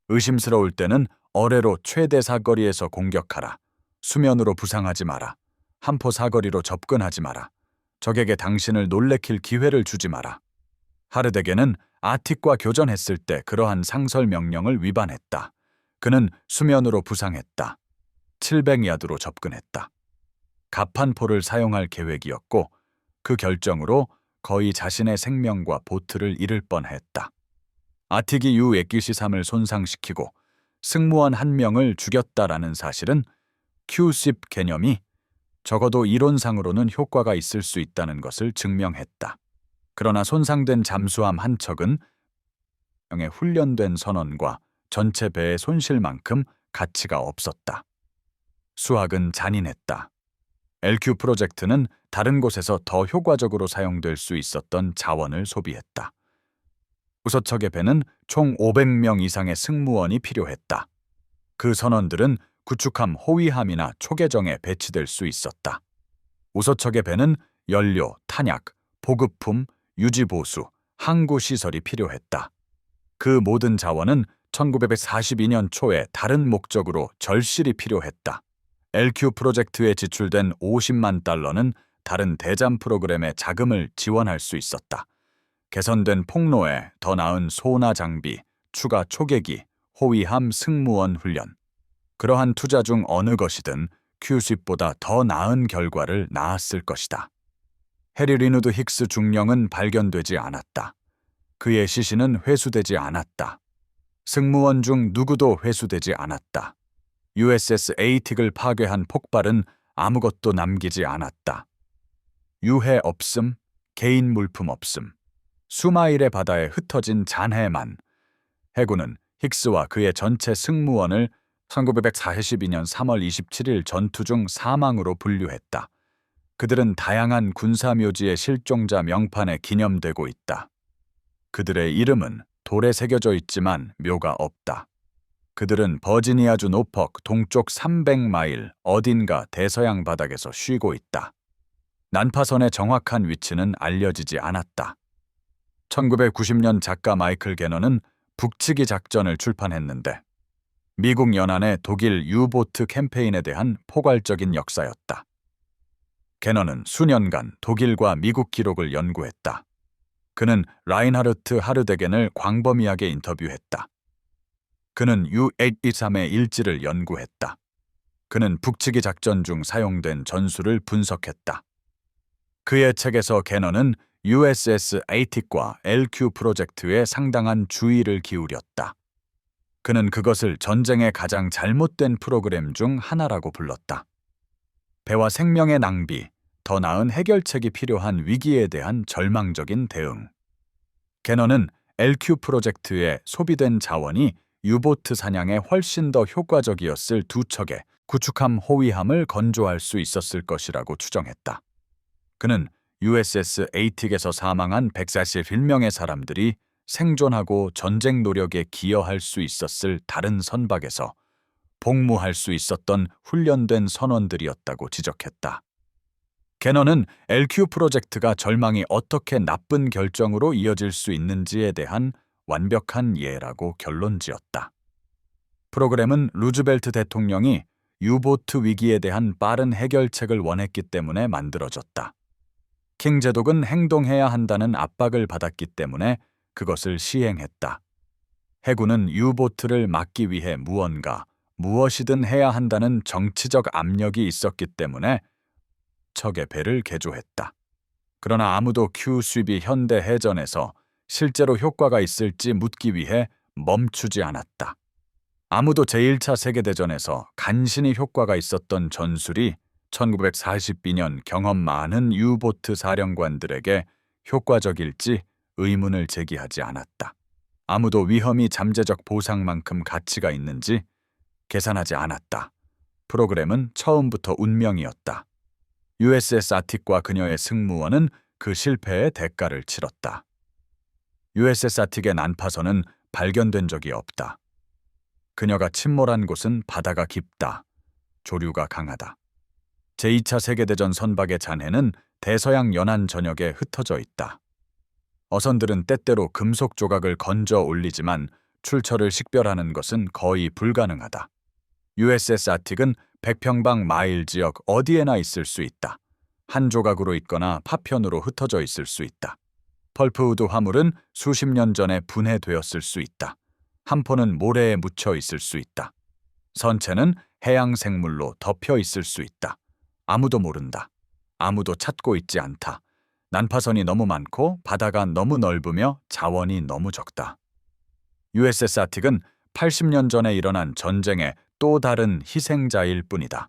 의심스러울 때는 어뢰로 최대 사거리에서 공격하라. 수면으로 부상하지 마라. 함포 사거리로 접근하지 마라. 적에게 당신을 놀래킬 기회를 주지 마라. 하르데게는 아틱과 교전했을 때 그러한 상설 명령을 위반했다. 그는 수면으로 부상했다. 700야드로 접근했다. 가판포를 사용할 계획이었고 그 결정으로 거의 자신의 생명과 보트를 잃을 뻔했다. 아틱이 U-193을 손상시키고 승무원 1명을 죽였다라는 사실은 큐십 개념이 적어도 이론상으로는 효과가 있을 수 있다는 것을 증명했다. 그러나 손상된 잠수함 한 척은 명의 훈련된 선원과 전체 배의 손실만큼 가치가 없었다. 수학은 잔인했다. LQ 프로젝트는 다른 곳에서 더 효과적으로 사용될 수 있었던 자원을 소비했다. 우서척의 배는 총 500명 이상의 승무원이 필요했다. 그 선원들은 구축함 호위함이나 초계정에 배치될 수 있었다. 우서척의 배는 연료, 탄약, 보급품, 유지보수, 항구시설이 필요했다. 그 모든 자원은 1942년 초에 다른 목적으로 절실히 필요했다. LQ 프로젝트에 지출된 50만 달러는 다른 대잠 프로그램의 자금을 지원할 수 있었다. 개선된 폭로에 더 나은 소나 장비, 추가 초계기, 호위함 승무원 훈련. 그러한 투자 중 어느 것이든 큐쉽보다 더 나은 결과를 낳았을 것이다. 해리 리누드 힉스 중령은 발견되지 않았다. 그의 시신은 회수되지 않았다. 승무원 중 누구도 회수되지 않았다. USS 에이틱을 파괴한 폭발은 아무것도 남기지 않았다. 유해 없음, 개인 물품 없음, 수마일의 바다에 흩어진 잔해만. 해군은 힉스와 그의 전체 승무원을 1942년 3월 27일 전투 중 사망으로 분류했다. 그들은 다양한 군사묘지의 실종자 명판에 기념되고 있다. 그들의 이름은 돌에 새겨져 있지만 묘가 없다. 그들은 버지니아주 노퍽 동쪽 300마일 어딘가 대서양 바닥에서 쉬고 있다. 난파선의 정확한 위치는 알려지지 않았다. 1990년 작가 마이클 게너는 북치기 작전을 출판했는데 미국 연안의 독일 유보트 캠페인에 대한 포괄적인 역사였다. 게너는 수년간 독일과 미국 기록을 연구했다. 그는 라인하르트 하르데겐을 광범위하게 인터뷰했다. 그는 U-823의 일지를 연구했다. 그는 북치기 작전 중 사용된 전술을 분석했다. 그의 책에서 게너는 USS 에이틱과 LQ 프로젝트에 상당한 주의를 기울였다. 그는 그것을 전쟁의 가장 잘못된 프로그램 중 하나라고 불렀다. 배와 생명의 낭비, 더 나은 해결책이 필요한 위기에 대한 절망적인 대응. 게너는 LQ 프로젝트에 소비된 자원이 유보트 사냥에 훨씬 더 효과적이었을 두 척의 구축함 호위함을 건조할 수 있었을 것이라고 추정했다. 그는 USS 에이틱에서 사망한 141명의 사람들이 생존하고 전쟁 노력에 기여할 수 있었을 다른 선박에서 복무할 수 있었던 훈련된 선원들이었다고 지적했다. 게너는 LQ 프로젝트가 절망이 어떻게 나쁜 결정으로 이어질 수 있는지에 대한 완벽한 예라고 결론지었다. 프로그램은 루즈벨트 대통령이 유보트 위기에 대한 빠른 해결책을 원했기 때문에 만들어졌다. 킹 제독은 행동해야 한다는 압박을 받았기 때문에 그것을 시행했다. 해군은 유보트를 막기 위해 무엇이든 해야 한다는 정치적 압력이 있었기 때문에 척의 배를 개조했다. 그러나 아무도 Q-쉽이 현대 해전에서 실제로 효과가 있을지 묻기 위해 멈추지 않았다. 아무도 제1차 세계대전에서 간신히 효과가 있었던 전술이 1942년 경험 많은 유보트 사령관들에게 효과적일지 의문을 제기하지 않았다. 아무도 위험이 잠재적 보상만큼 가치가 있는지 계산하지 않았다. 프로그램은 처음부터 운명이었다. USS 아틱과 그녀의 승무원은 그 실패의 대가를 치렀다. USS 아틱의 난파선은 발견된 적이 없다. 그녀가 침몰한 곳은 바다가 깊다. 조류가 강하다. 제2차 세계대전 선박의 잔해는 대서양 연안 전역에 흩어져 있다. 어선들은 때때로 금속 조각을 건져 올리지만 출처를 식별하는 것은 거의 불가능하다. USS 아틱은 100평방 마일 지역 어디에나 있을 수 있다. 한 조각으로 있거나 파편으로 흩어져 있을 수 있다. 펄프우드 화물은 수십 년 전에 분해되었을 수 있다. 함포는 모래에 묻혀 있을 수 있다. 선체는 해양 생물로 덮여 있을 수 있다. 아무도 모른다. 아무도 찾고 있지 않다. 난파선이 너무 많고 바다가 너무 넓으며 자원이 너무 적다. USS 아틱은 80년 전에 일어난 전쟁의 또 다른 희생자일 뿐이다.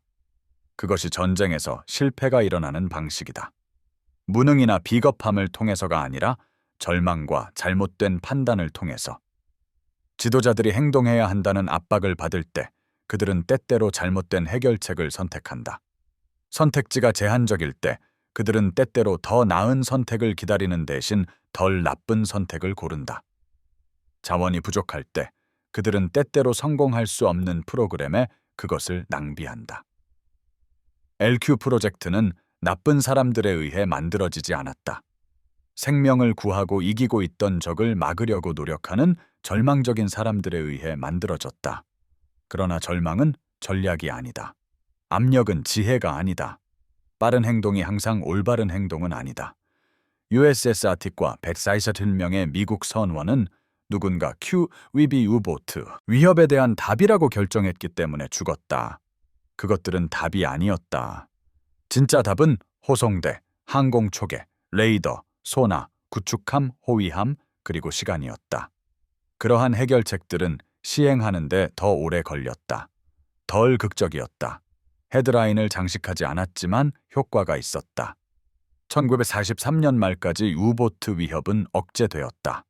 그것이 전쟁에서 실패가 일어나는 방식이다. 무능이나 비겁함을 통해서가 아니라 절망과 잘못된 판단을 통해서. 지도자들이 행동해야 한다는 압박을 받을 때 그들은 때때로 잘못된 해결책을 선택한다. 선택지가 제한적일 때 그들은 때때로 더 나은 선택을 기다리는 대신 덜 나쁜 선택을 고른다. 자원이 부족할 때 그들은 때때로 성공할 수 없는 프로그램에 그것을 낭비한다. LQ 프로젝트는 나쁜 사람들에 의해 만들어지지 않았다. 생명을 구하고 이기고 있던 적을 막으려고 노력하는 절망적인 사람들에 의해 만들어졌다. 그러나 절망은 전략이 아니다. 압력은 지혜가 아니다. 빠른 행동이 항상 올바른 행동은 아니다. USS 아틱과 141명의 미국 선원은 누군가 Q-위비 유보트 위협에 대한 답이라고 결정했기 때문에 죽었다. 그것들은 답이 아니었다. 진짜 답은 호송대, 항공초계, 레이더, 소나, 구축함, 호위함, 그리고 시간이었다. 그러한 해결책들은 시행하는데 더 오래 걸렸다. 덜 극적이었다. 헤드라인을 장식하지 않았지만 효과가 있었다. 1943년 말까지 유보트 위협은 억제되었다.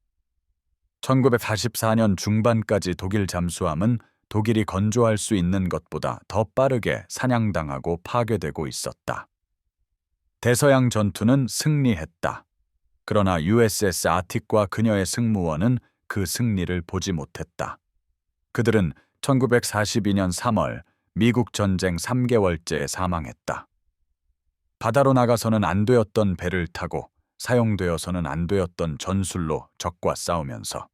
1944년 중반까지 독일 잠수함은 독일이 건조할 수 있는 것보다 더 빠르게 사냥당하고 파괴되고 있었다. 대서양 전투는 승리했다. 그러나 USS 아틱과 그녀의 승무원은 그 승리를 보지 못했다. 그들은 1942년 3월 미국 전쟁 3개월째에 사망했다. 바다로 나가서는 안 되었던 배를 타고 사용되어서는 안 되었던 전술로 적과 싸우면서.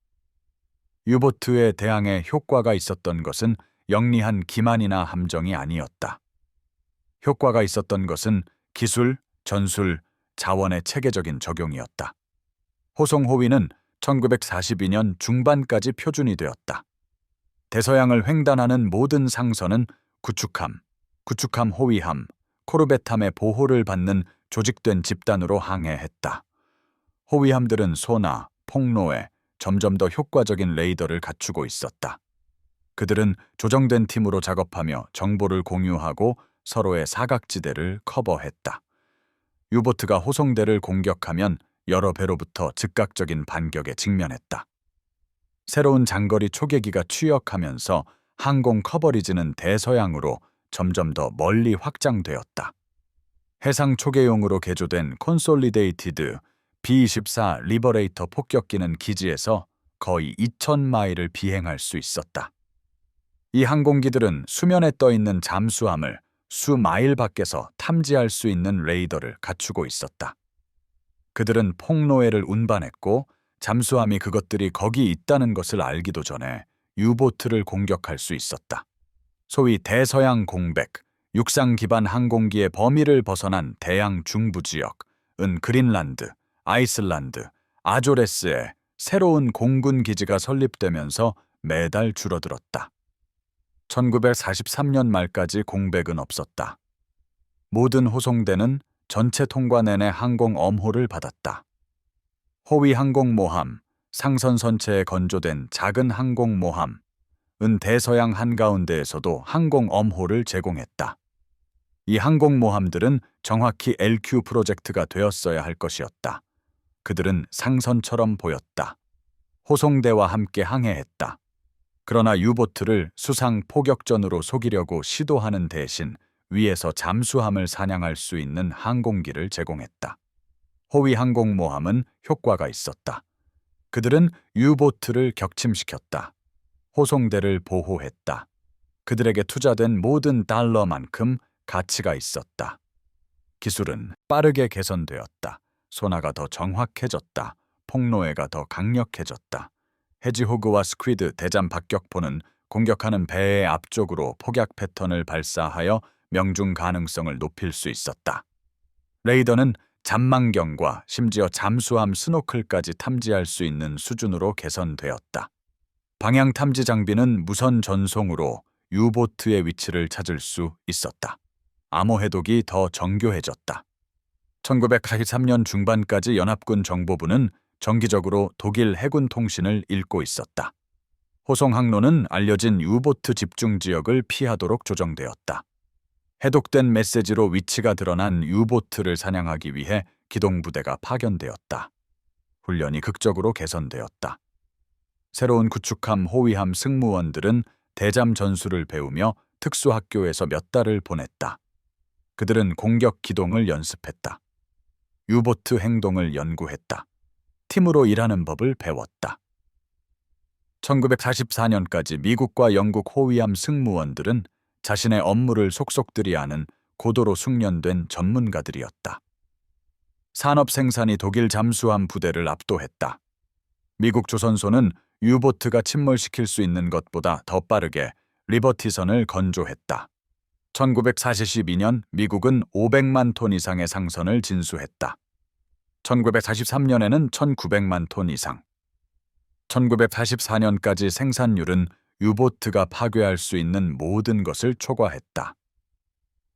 유보트에 대항해 효과가 있었던 것은 영리한 기만이나 함정이 아니었다. 효과가 있었던 것은 기술, 전술, 자원의 체계적인 적용이었다. 호송호위는 1942년 중반까지 표준이 되었다. 대서양을 횡단하는 모든 상선은 구축함 호위함, 코르벳함의 보호를 받는 조직된 집단으로 항해했다. 호위함들은 소나, 폭로에 점점 더 효과적인 레이더를 갖추고 있었다. 그들은 조정된 팀으로 작업하며 정보를 공유하고 서로의 사각지대를 커버했다. 유보트가 호송대를 공격하면 여러 배로부터 즉각적인 반격에 직면했다. 새로운 장거리 초계기가 취역하면서 항공 커버리지는 대서양으로 점점 더 멀리 확장되었다. 해상 초계용으로 개조된 콘솔리데이티드 B-24 리버레이터 폭격기는 기지에서 거의 2,000마일을 비행할 수 있었다. 이 항공기들은 수면에 떠 있는 잠수함을 수마일 밖에서 탐지할 수 있는 레이더를 갖추고 있었다. 그들은 폭로해를 운반했고 잠수함이 그것들이 거기 있다는 것을 알기도 전에 유보트를 공격할 수 있었다. 소위 대서양 공백, 육상 기반 항공기의 범위를 벗어난 대양 중부 지역은 그린란드, 아이슬란드, 아조레스에 새로운 공군 기지가 설립되면서 매달 줄어들었다. 1943년 말까지 공백은 없었다. 모든 호송대는 전체 통과 내내 항공 엄호를 받았다. 호위 항공모함, 상선 선체에 건조된 작은 항공모함, 은 대서양 한가운데에서도 항공 엄호를 제공했다. 이 항공모함들은 정확히 LQ 프로젝트가 되었어야 할 것이었다. 그들은 상선처럼 보였다. 호송대와 함께 항해했다. 그러나 유보트를 수상 포격전으로 속이려고 시도하는 대신 위에서 잠수함을 사냥할 수 있는 항공기를 제공했다. 호위 항공모함은 효과가 있었다. 그들은 유보트를 격침시켰다. 호송대를 보호했다. 그들에게 투자된 모든 달러만큼 가치가 있었다. 기술은 빠르게 개선되었다. 소나가 더 정확해졌다. 폭로해가 더 강력해졌다. 해지호그와 스퀴드 대잠 박격포는 공격하는 배의 앞쪽으로 폭약 패턴을 발사하여 명중 가능성을 높일 수 있었다. 레이더는 잠망경과 심지어 잠수함 스노클까지 탐지할 수 있는 수준으로 개선되었다. 방향 탐지 장비는 무선 전송으로 유보트의 위치를 찾을 수 있었다. 암호 해독이 더 정교해졌다. 1983년 중반까지 연합군 정보부는 정기적으로 독일 해군 통신을 읽고 있었다. 호송 항로는 알려진 유보트 집중 지역을 피하도록 조정되었다. 해독된 메시지로 위치가 드러난 유보트를 사냥하기 위해 기동부대가 파견되었다. 훈련이 극적으로 개선되었다. 새로운 구축함 호위함 승무원들은 대잠 전술을 배우며 특수학교에서 몇 달을 보냈다. 그들은 공격 기동을 연습했다. 유보트 행동을 연구했다. 팀으로 일하는 법을 배웠다. 1944년까지 미국과 영국 호위함 승무원들은 자신의 업무를 속속들이 아는 고도로 숙련된 전문가들이었다. 산업 생산이 독일 잠수함 부대를 압도했다. 미국 조선소는 유보트가 침몰시킬 수 있는 것보다 더 빠르게 리버티선을 건조했다. 1942년 미국은 500만 톤 이상의 상선을 진수했다. 1943년에는 1900만 톤 이상. 1944년까지 생산율은 유보트가 파괴할 수 있는 모든 것을 초과했다.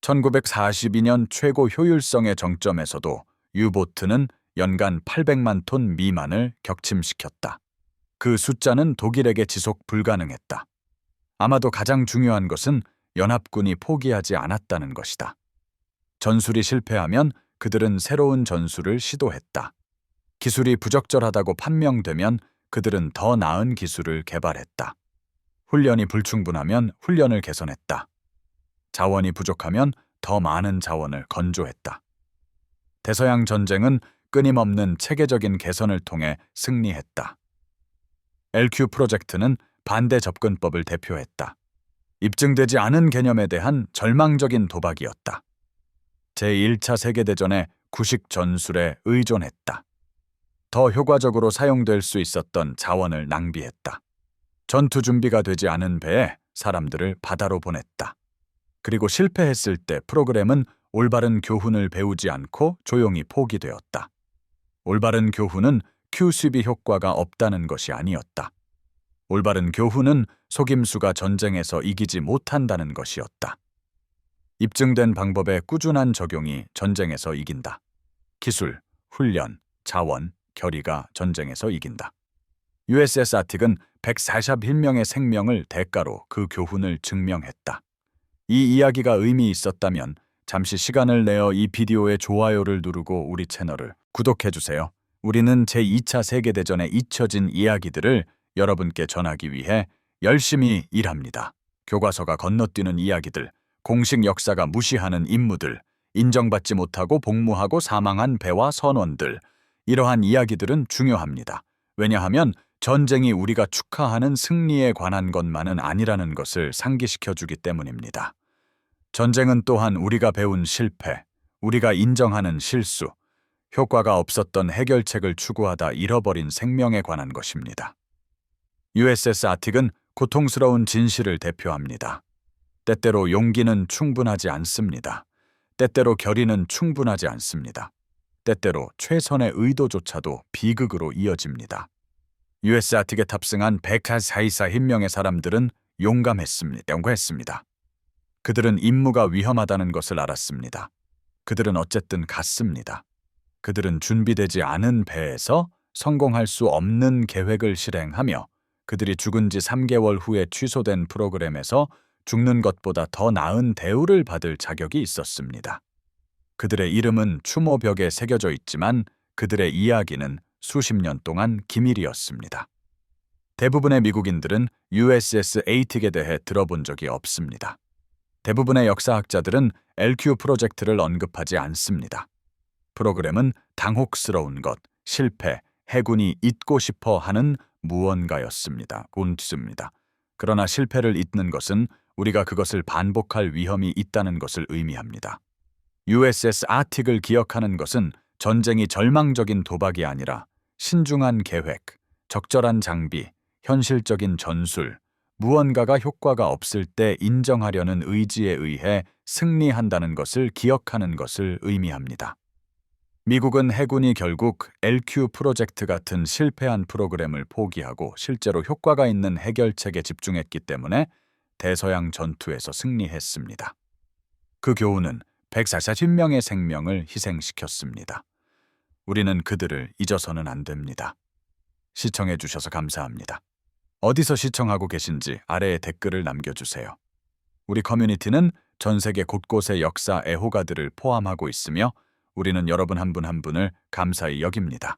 1942년 최고 효율성의 정점에서도 유보트는 연간 800만 톤 미만을 격침시켰다. 그 숫자는 독일에게 지속 불가능했다. 아마도 가장 중요한 것은 연합군이 포기하지 않았다는 것이다. 전술이 실패하면 그들은 새로운 전술을 시도했다. 기술이 부적절하다고 판명되면 그들은 더 나은 기술을 개발했다. 훈련이 불충분하면 훈련을 개선했다. 자원이 부족하면 더 많은 자원을 건조했다. 대서양 전쟁은 끊임없는 체계적인 개선을 통해 승리했다. LQ 프로젝트는 반대 접근법을 대표했다. 입증되지 않은 개념에 대한 절망적인 도박이었다. 제1차 세계대전의 구식 전술에 의존했다. 더 효과적으로 사용될 수 있었던 자원을 낭비했다. 전투 준비가 되지 않은 배에 사람들을 바다로 보냈다. 그리고 실패했을 때 프로그램은 올바른 교훈을 배우지 않고 조용히 포기되었다. 올바른 교훈은 Q-수비 효과가 없다는 것이 아니었다. 올바른 교훈은 속임수가 전쟁에서 이기지 못한다는 것이었다. 입증된 방법의 꾸준한 적용이 전쟁에서 이긴다. 기술, 훈련, 자원, 결의가 전쟁에서 이긴다. USS 아틱은 141명의 생명을 대가로 그 교훈을 증명했다. 이 이야기가 의미 있었다면 잠시 시간을 내어 이 비디오의 좋아요를 누르고 우리 채널을 구독해주세요. 우리는 제2차 세계대전에 잊혀진 이야기들을 여러분께 전하기 위해 열심히 일합니다. 교과서가 건너뛰는 이야기들, 공식 역사가 무시하는 임무들, 인정받지 못하고 복무하고 사망한 배와 선원들, 이러한 이야기들은 중요합니다. 왜냐하면 전쟁이 우리가 축하하는 승리에 관한 것만은 아니라는 것을 상기시켜주기 때문입니다. 전쟁은 또한 우리가 배운 실패, 우리가 인정하는 실수, 효과가 없었던 해결책을 추구하다 잃어버린 생명에 관한 것입니다. USS 아틱은 고통스러운 진실을 대표합니다. 때때로 용기는 충분하지 않습니다. 때때로 결의는 충분하지 않습니다. 때때로 최선의 의도조차도 비극으로 이어집니다. US 아틱에 탑승한 144명의 사람들은 용감했습니다. 그들은 임무가 위험하다는 것을 알았습니다. 그들은 어쨌든 갔습니다. 그들은 준비되지 않은 배에서 성공할 수 없는 계획을 실행하며 그들이 죽은 지 3개월 후에 취소된 프로그램에서 죽는 것보다 더 나은 대우를 받을 자격이 있었습니다. 그들의 이름은 추모벽에 새겨져 있지만 그들의 이야기는 수십 년 동안 기밀이었습니다. 대부분의 미국인들은 USS 에이틱에 대해 들어본 적이 없습니다. 대부분의 역사학자들은 LQ 프로젝트를 언급하지 않습니다. 프로그램은 당혹스러운 것, 실패, 해군이 잊고 싶어 하는 무언가였습니다. 곤트습니다. 그러나 실패를 잊는 것은 우리가 그것을 반복할 위험이 있다는 것을 의미합니다. USS 아틱을 기억하는 것은 전쟁이 절망적인 도박이 아니라 신중한 계획, 적절한 장비, 현실적인 전술, 무언가가 효과가 없을 때 인정하려는 의지에 의해 승리한다는 것을 기억하는 것을 의미합니다. 미국은 해군이 결국 LQ 프로젝트 같은 실패한 프로그램을 포기하고 실제로 효과가 있는 해결책에 집중했기 때문에 대서양 전투에서 승리했습니다. 그 교훈은 140명의 생명을 희생시켰습니다. 우리는 그들을 잊어서는 안 됩니다. 시청해 주셔서 감사합니다. 어디서 시청하고 계신지 아래에 댓글을 남겨주세요. 우리 커뮤니티는 전 세계 곳곳의 역사 애호가들을 포함하고 있으며 우리는 여러분 한 분 한 분을 감사히 여깁니다.